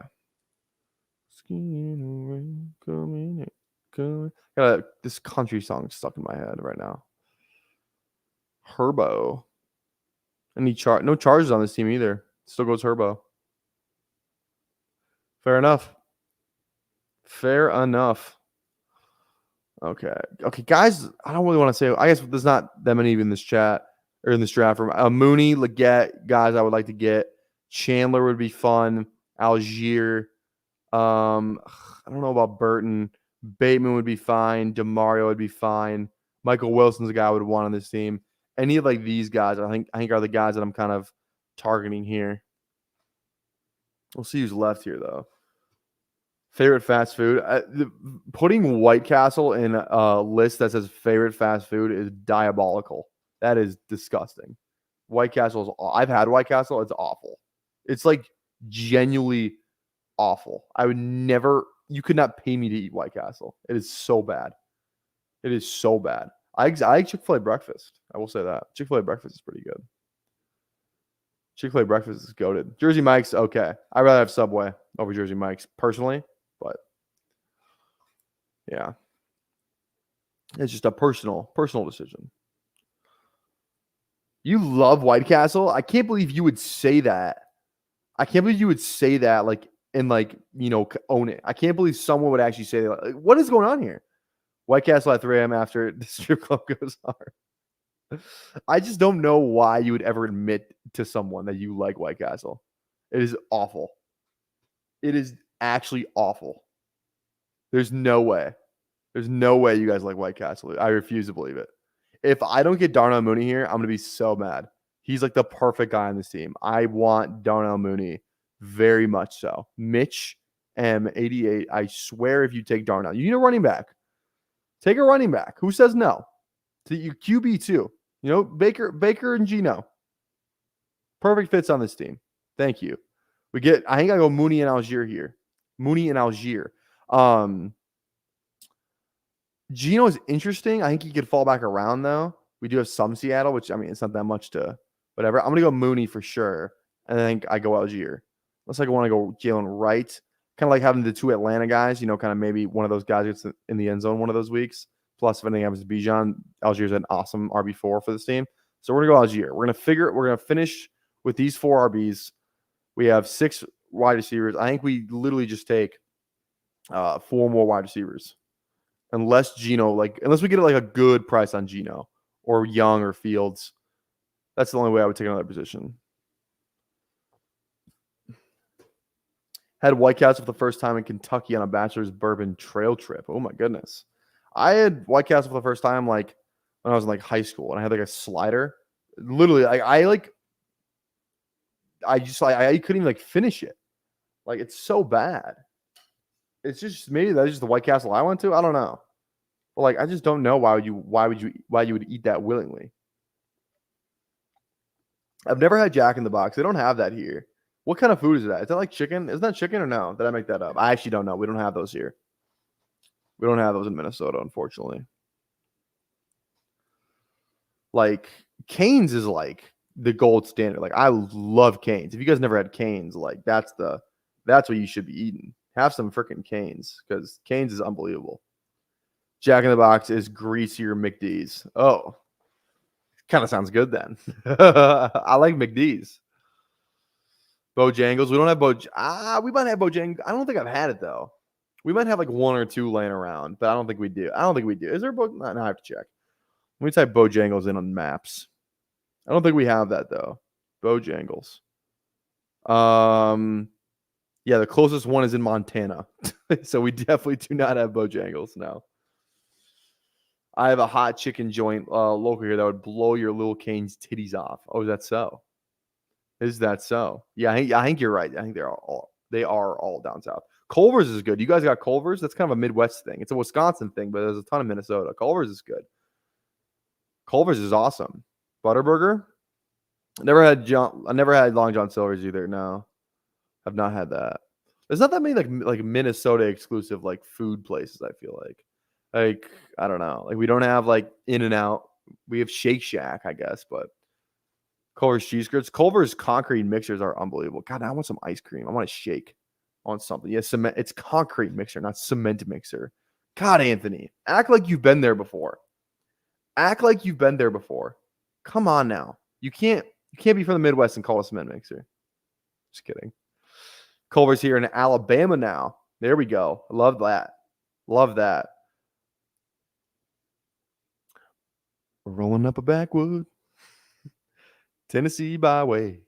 S1: Got this country song stuck in my head right now. Herbo. No charges on this team either. Still goes Herbo. Fair enough. Fair enough. Okay, guys. I don't really want to say. I guess there's not that many in this chat or in this draft room. Mooney, Leggett, guys, I would like to get. Chandler would be fun. Algier. I don't know about Burton. Bateman would be fine. DeMario would be fine. Michael Wilson's a guy I would want on this team. Any of like these guys, I think are the guys that I'm kind of targeting here. We'll see who's left here though. Favorite fast food. Putting White Castle in a list that says favorite fast food is diabolical. That is disgusting. White Castle is. I've had White Castle. It's awful. It's like genuinely awful. I would never. You could not pay me to eat White Castle. It is so bad. It is so bad. I like Chick-fil-A breakfast. I will say that Chick-fil-A breakfast is pretty good. Chick-fil-A breakfast is goated. Jersey Mike's okay. I'd rather have Subway over Jersey Mike's personally. But yeah, it's just a personal decision. You love White Castle? I can't believe you would say that. I can't believe you would say that like and like, own it. I can't believe someone would actually say that. Like, what is going on here? White Castle at 3 a.m. after the strip club goes hard. I just don't know why you would ever admit to someone that you like White Castle. It is awful. It is actually awful. There's no way. There's no way you guys like White Castle. I refuse to believe it. If I don't get Darnell Mooney here, I'm going to be so mad. He's like the perfect guy on this team. I want Darnell Mooney very much so. Mitch M88, I swear if you take Darnell, you need a running back. Take a running back. Who says no? To you QB too. Baker and Gino. Perfect fits on this team. Thank you. I think I go Mooney and Algier here. Mooney and Algier. Gino is interesting. I think he could fall back around though. We do have some Seattle, which it's not that much to whatever. I'm gonna go Mooney for sure. And I think I go Algier. Unless I want to go Jalen Wright. Kind of like having the two Atlanta guys, kind of maybe one of those guys gets in the end zone one of those weeks. Plus, if anything happens to Bijan, Algier's an awesome RB4 for this team. So we're gonna go Algier. We're gonna finish with these 4 RBs. We have 6 wide receivers. I think we literally just take 4 more wide receivers. Unless we get like a good price on Gino or Young or Fields. That's the only way I would take another position. Had White Castle for the first time in Kentucky on a bachelor's bourbon trail trip. Oh my goodness. I had White Castle for the first time like when I was in like high school and I had like a slider. Literally, I couldn't even like finish it. Like it's so bad. It's just maybe that's just the White Castle I went to. I don't know. But like I just don't know why you would eat that willingly. I've never had Jack in the Box. They don't have that here. What kind of food is that? Is that like chicken? Isn't that chicken or no? Did I make that up? I actually don't know. We don't have those here. We don't have those in Minnesota, unfortunately. Like Cane's is like the gold standard. Like I love Cane's. If you guys never had Cane's, like that's what you should be eating. Have some freaking Cane's because Cane's is unbelievable. Jack in the Box is greasier McD's. Oh, kind of sounds good then. I like McD's. Bojangles. We don't have we might have Bojangles. I don't think I've had it though. We might have like 1 or 2 laying around, but I don't think we do. Is there no, I have to check. Let me type Bojangles in on maps. I don't think we have that though. Bojangles. Yeah, the closest one is in Montana. So we definitely do not have Bojangles now. I have a hot chicken joint local here that would blow your little Cane's titties off. Oh, is that so? Is that so? Yeah, I think you're right. I think they are all down south. Culver's is good. You guys got Culver's? That's kind of a Midwest thing. It's a Wisconsin thing, but there's a ton of Minnesota. Culver's is good. Culver's is awesome. Butterburger? I never had Long John Silver's either. No. I've not had that. There's not that many like Minnesota exclusive like food places, I feel like. Like, I don't know. Like we don't have like In-N-Out. We have Shake Shack, I guess, but Culver's cheese grits. Culver's concrete mixers are unbelievable. God, I want some ice cream. I want a shake. I want something. Yeah, cement. It's concrete mixer, not cement mixer. God, Anthony, act like you've been there before. Act like you've been there before. Come on now. You can't be from the Midwest and call us a cement mixer. Just kidding. Culver's here in Alabama now. There we go. Love that. Love that. We're rolling up a backwood. Tennessee byway.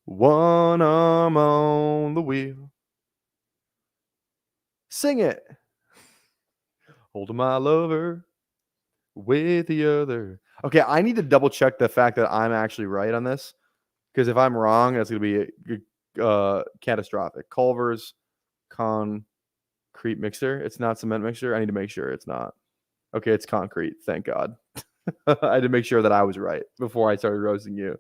S1: One arm on the wheel. Sing it. Holding my lover with the other. Okay, I need to double check the fact that I'm actually right on this. Because if I'm wrong, that's going to be catastrophic. Culver's concrete mixer. It's not cement mixer. I need to make sure it's not. Okay, it's concrete. Thank God. I had to make sure that I was right before I started roasting you.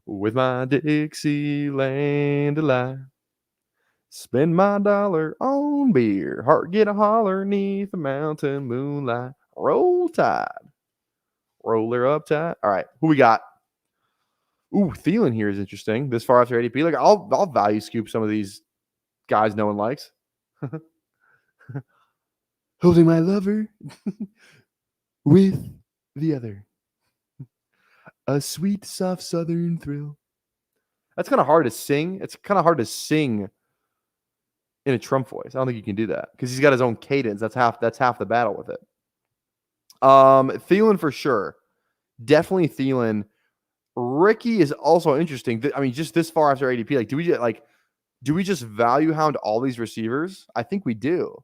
S1: With my Dixieland delight, spend my dollar on beer. Heart get a holler neath the mountain moonlight. Roll Tide. Roll her up tight. All right, who we got? Ooh, Thielen here is interesting. This far after ADP. Like, I'll value scoop some of these guys no one likes. Holding my lover with the other. A sweet, soft southern thrill. That's kind of hard to sing. It's kind of hard to sing in a Trump voice. I don't think you can do that because he's got his own cadence. That's half the battle with it. Thielen for sure. Definitely Thielen. Ricky is also interesting. I mean, just this far after ADP, like, do we just value hound all these receivers? I think we do.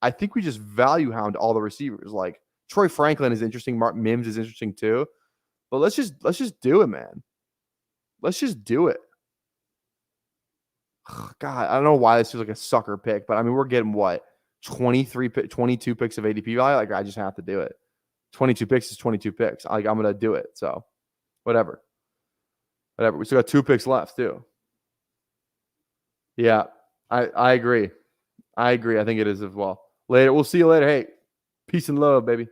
S1: I think we just value hound all the receivers. Like, Troy Franklin is interesting. Mark Mims is interesting too. But let's just do it, man. Let's just do it. God, I don't know why this feels like a sucker pick, but I mean, we're getting what? 22 picks of ADP value? Like, I just have to do it. 22 picks is 22 picks. Like, I'm going to do it. So, whatever. We still got 2 picks left, too. Yeah, I agree. I think it is as well. Later. We'll see you later. Hey, peace and love, baby.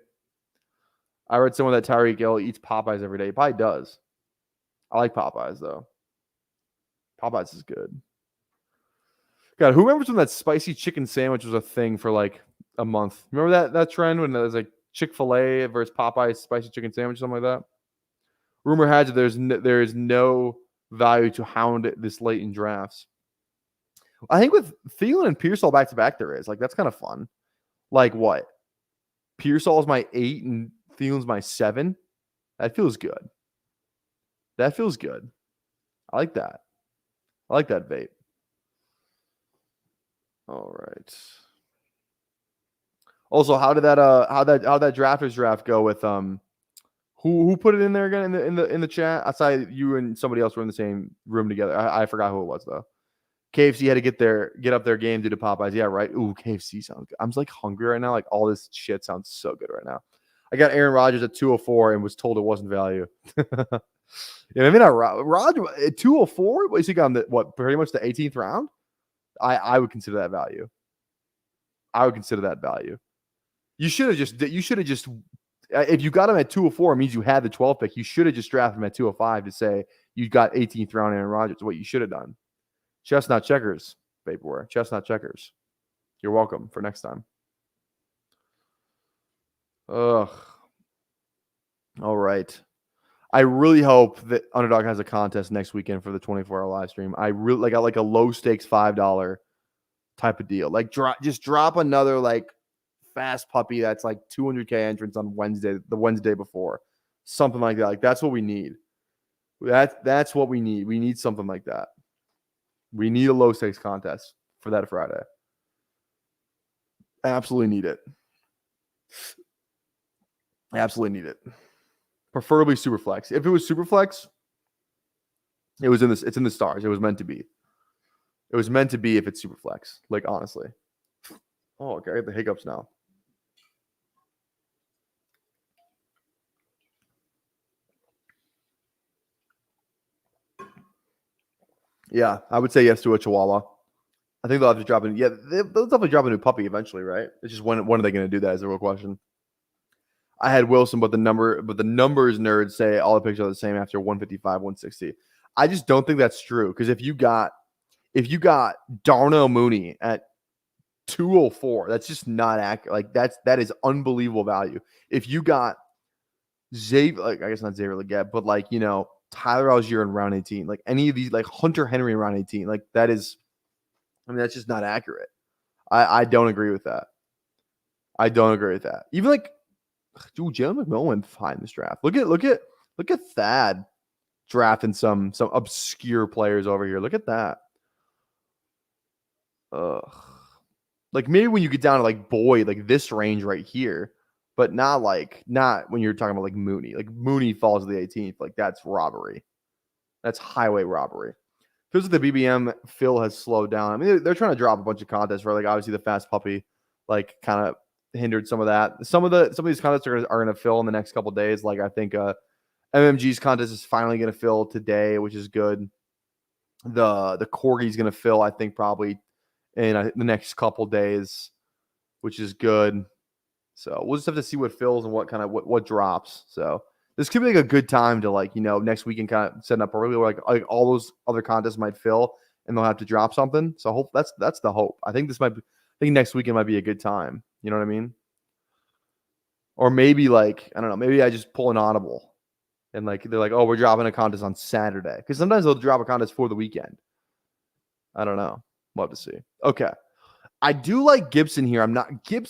S1: I read someone that Tyreek Hill eats Popeyes every day. He probably does. I like Popeyes, though. Popeyes is good. God, who remembers when that spicy chicken sandwich was a thing for like a month? Remember that trend when there was like Chick-fil-A versus Popeyes spicy chicken sandwich, something like that? Rumor has it there is no value to hound this late in drafts. I think with Thielen and Pearsall back-to-back there is. Like, that's kind of fun. Like, what? Pearsall's my 8 and Thielen's my 7? That feels good. I like that. I like that vape. All right. Also, how did that drafters draft go with who put it in there again in the chat? I saw you and somebody else were in the same room together. I forgot who it was though. KFC had to get up their game due to Popeyes. Yeah, right. Ooh, KFC sounds good. I'm just like hungry right now. Like, all this shit sounds so good right now. I got Aaron Rodgers at 204 and was told it wasn't value. Yeah, maybe not Rodgers at 204. What is he got on pretty much the 18th round? I would consider that value. You should have just if you got him at 204, it means you had the 12th pick. You should have just drafted him at 205 to say you got 18th round Aaron Rodgers. What you should have done. Chestnut checkers, vaporware. Chestnut checkers. You're welcome for next time. Ugh. All right. I really hope that Underdog has a contest next weekend for the 24-hour live stream. I really like a low stakes $5 type of deal. Like, drop another like fast puppy that's like 200K entrance on the Wednesday before, something like that. Like, that's what we need. That's what we need. We need something like that. We need a low stakes contest for that Friday. Absolutely need it. Preferably Superflex. If it was Superflex, it's in the stars. It was meant to be. It was meant to be if it's Superflex. Like, honestly. Oh, okay. I get the hiccups now. Yeah, I would say yes to a Chihuahua. I think they'll have to drop in. Yeah, they'll definitely drop a new puppy eventually, right? It's just when are they going to do that is the real question. I had Wilson, but the numbers nerds say all the picks are the same after 155, 160. I just don't think that's true because if you got Darnell Mooney at 204. That's just not accurate. Like that is unbelievable value. If you got Xavier, like I guess not Xavier Leggett, but like, you know, Tyler Algier in round 18, like any of these, like Hunter Henry in round 18, like that is, I mean, that's just not accurate. I don't agree with that. I don't agree with that. Even like, dude, Jalen McMillan went fine in this draft. Look at Thad drafting some obscure players over here. Look at that. Like maybe when you get down to like Boyd, like this range right here, but not when you're talking about like Mooney. Like Mooney falls to the 18th. Like that's robbery. That's highway robbery. Feels like the BBM Phil has slowed down. I mean, they're trying to drop a bunch of contests, right? Like obviously the fast puppy, like kind of hindered some of that. Some of these contests are going to fill in the next couple of days. Like I think MMG's contest is finally going to fill today, which is good. The Corgi's going to fill, I think, probably in the next couple days, which is good. So we'll just have to see what fills and what drops. So this could be like a good time to like, you know, next weekend kind of set up early where like all those other contests might fill and they'll have to drop something. So hope that's the hope. I think next weekend might be a good time. You know what I mean? Or maybe like, I don't know, maybe I just pull an audible and like they're like, oh, we're dropping a contest on Saturday. Because sometimes they'll drop a contest for the weekend. I don't know. We'll have to see. Okay. I do like Gibson here.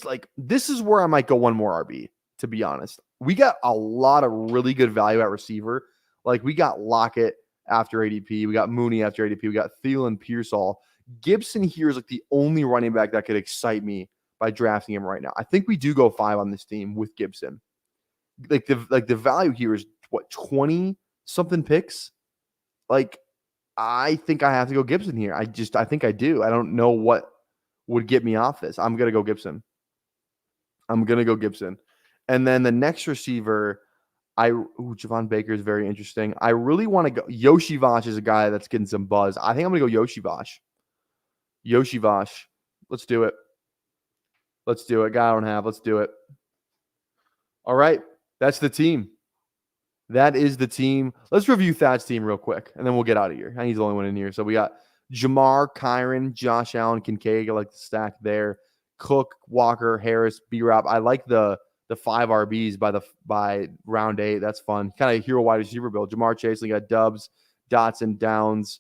S1: Like this is where I might go one more RB, to be honest. We got a lot of really good value at receiver. Like we got Lockett after ADP. We got Mooney after ADP. We got Thielen, Pearsall. Gibson here is like the only running back that could excite me by drafting him right now. I think we do go 5 on this team with Gibson. Like the value here is what, 20 something picks? Like I think I have to go Gibson here. I think I do. I don't know what would get me off this. I'm going to go Gibson. And then the next receiver, Javon Baker is very interesting. I really want to go. Yoshi Vosh is a guy that's getting some buzz. I think I'm going to go Yoshi Vosh. Let's do it. Guy I don't have. Let's do it. All right. That's the team. That is the team. Let's review Thad's team real quick, and then we'll get out of here. He's the only one in here. So we got Jamar, Kyron, Josh Allen, Kincaid. I like the stack there. Cook, Walker, Harris, B-Rob. I like the 5 RBs by round 8. That's fun. Kind of hero wide receiver build. Jamar Chase. We got Dubs, Dotson, Downs,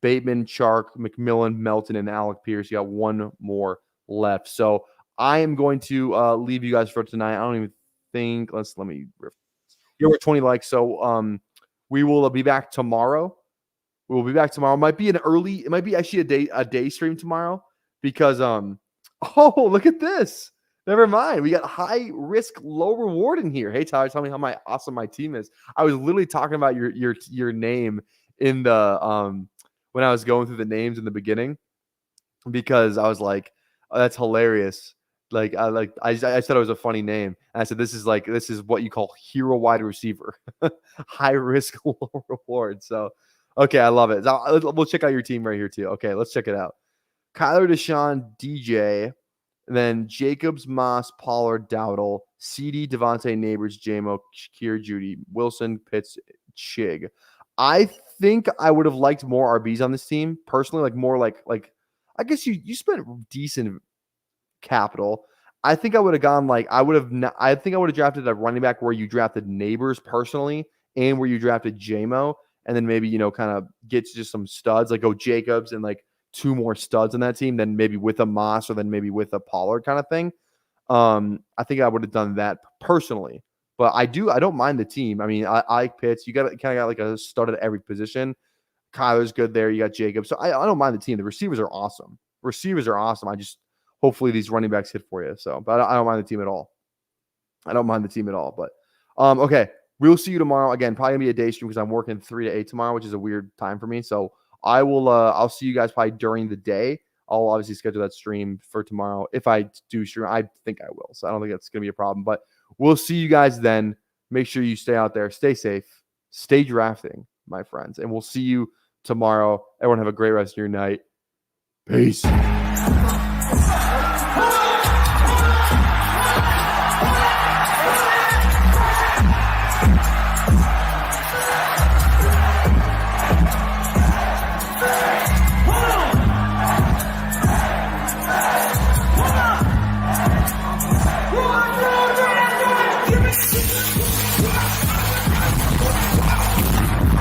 S1: Bateman, Chark, McMillan, Melton, and Alec Pierce. You got one more left. So I am going to leave you guys for tonight. I don't even think. Let me. You're at 20 likes. So we will be back tomorrow. It might be actually a day stream tomorrow because oh, look at this. Never mind. We got high risk, low reward in here. Hey Tyler, tell me how awesome my team is. I was literally talking about your name in the when I was going through the names in the beginning because I was like, oh, that's hilarious. I said it was a funny name. And I said, this is what you call hero wide receiver, high risk, low reward. So, okay. I love it. We'll check out your team right here too. Okay. Let's check it out. Kyler, Deshaun, DJ, then Jacobs, Moss, Pollard, Dowdle, CD, Devontae, Neighbors, JMO, Shakir, Judy, Wilson, Pitts, Chig. I think I would have liked more RBs on this team personally, like more like I guess you spent decent capital. I think I would have gone I think I would have drafted a running back where you drafted Neighbors personally and where you drafted JMO, and then maybe, you know, kind of gets just some studs, like go Jacobs and like 2 more studs on that team, then maybe with a Moss or then maybe with a Pollard kind of thing. I think I would have done that personally, but I don't mind the team. I mean, I like Pitts. You kind of got like a stud at every position. Kyler's good there. You got Jacobs. So I don't mind the team. The receivers are awesome. I just, hopefully these running backs hit for you. So, but I don't mind the team at all. But okay, we'll see you tomorrow. Again, probably gonna be a day stream because I'm working 3 to 8 tomorrow, which is a weird time for me. So I will I'll see you guys probably during the day. I'll obviously schedule that stream for tomorrow. If I do stream, I think I will. So I don't think that's gonna be a problem. But we'll see you guys then. Make sure you stay out there, stay safe, stay drafting, my friends, and we'll see you tomorrow. Everyone have a great rest of your night. Peace.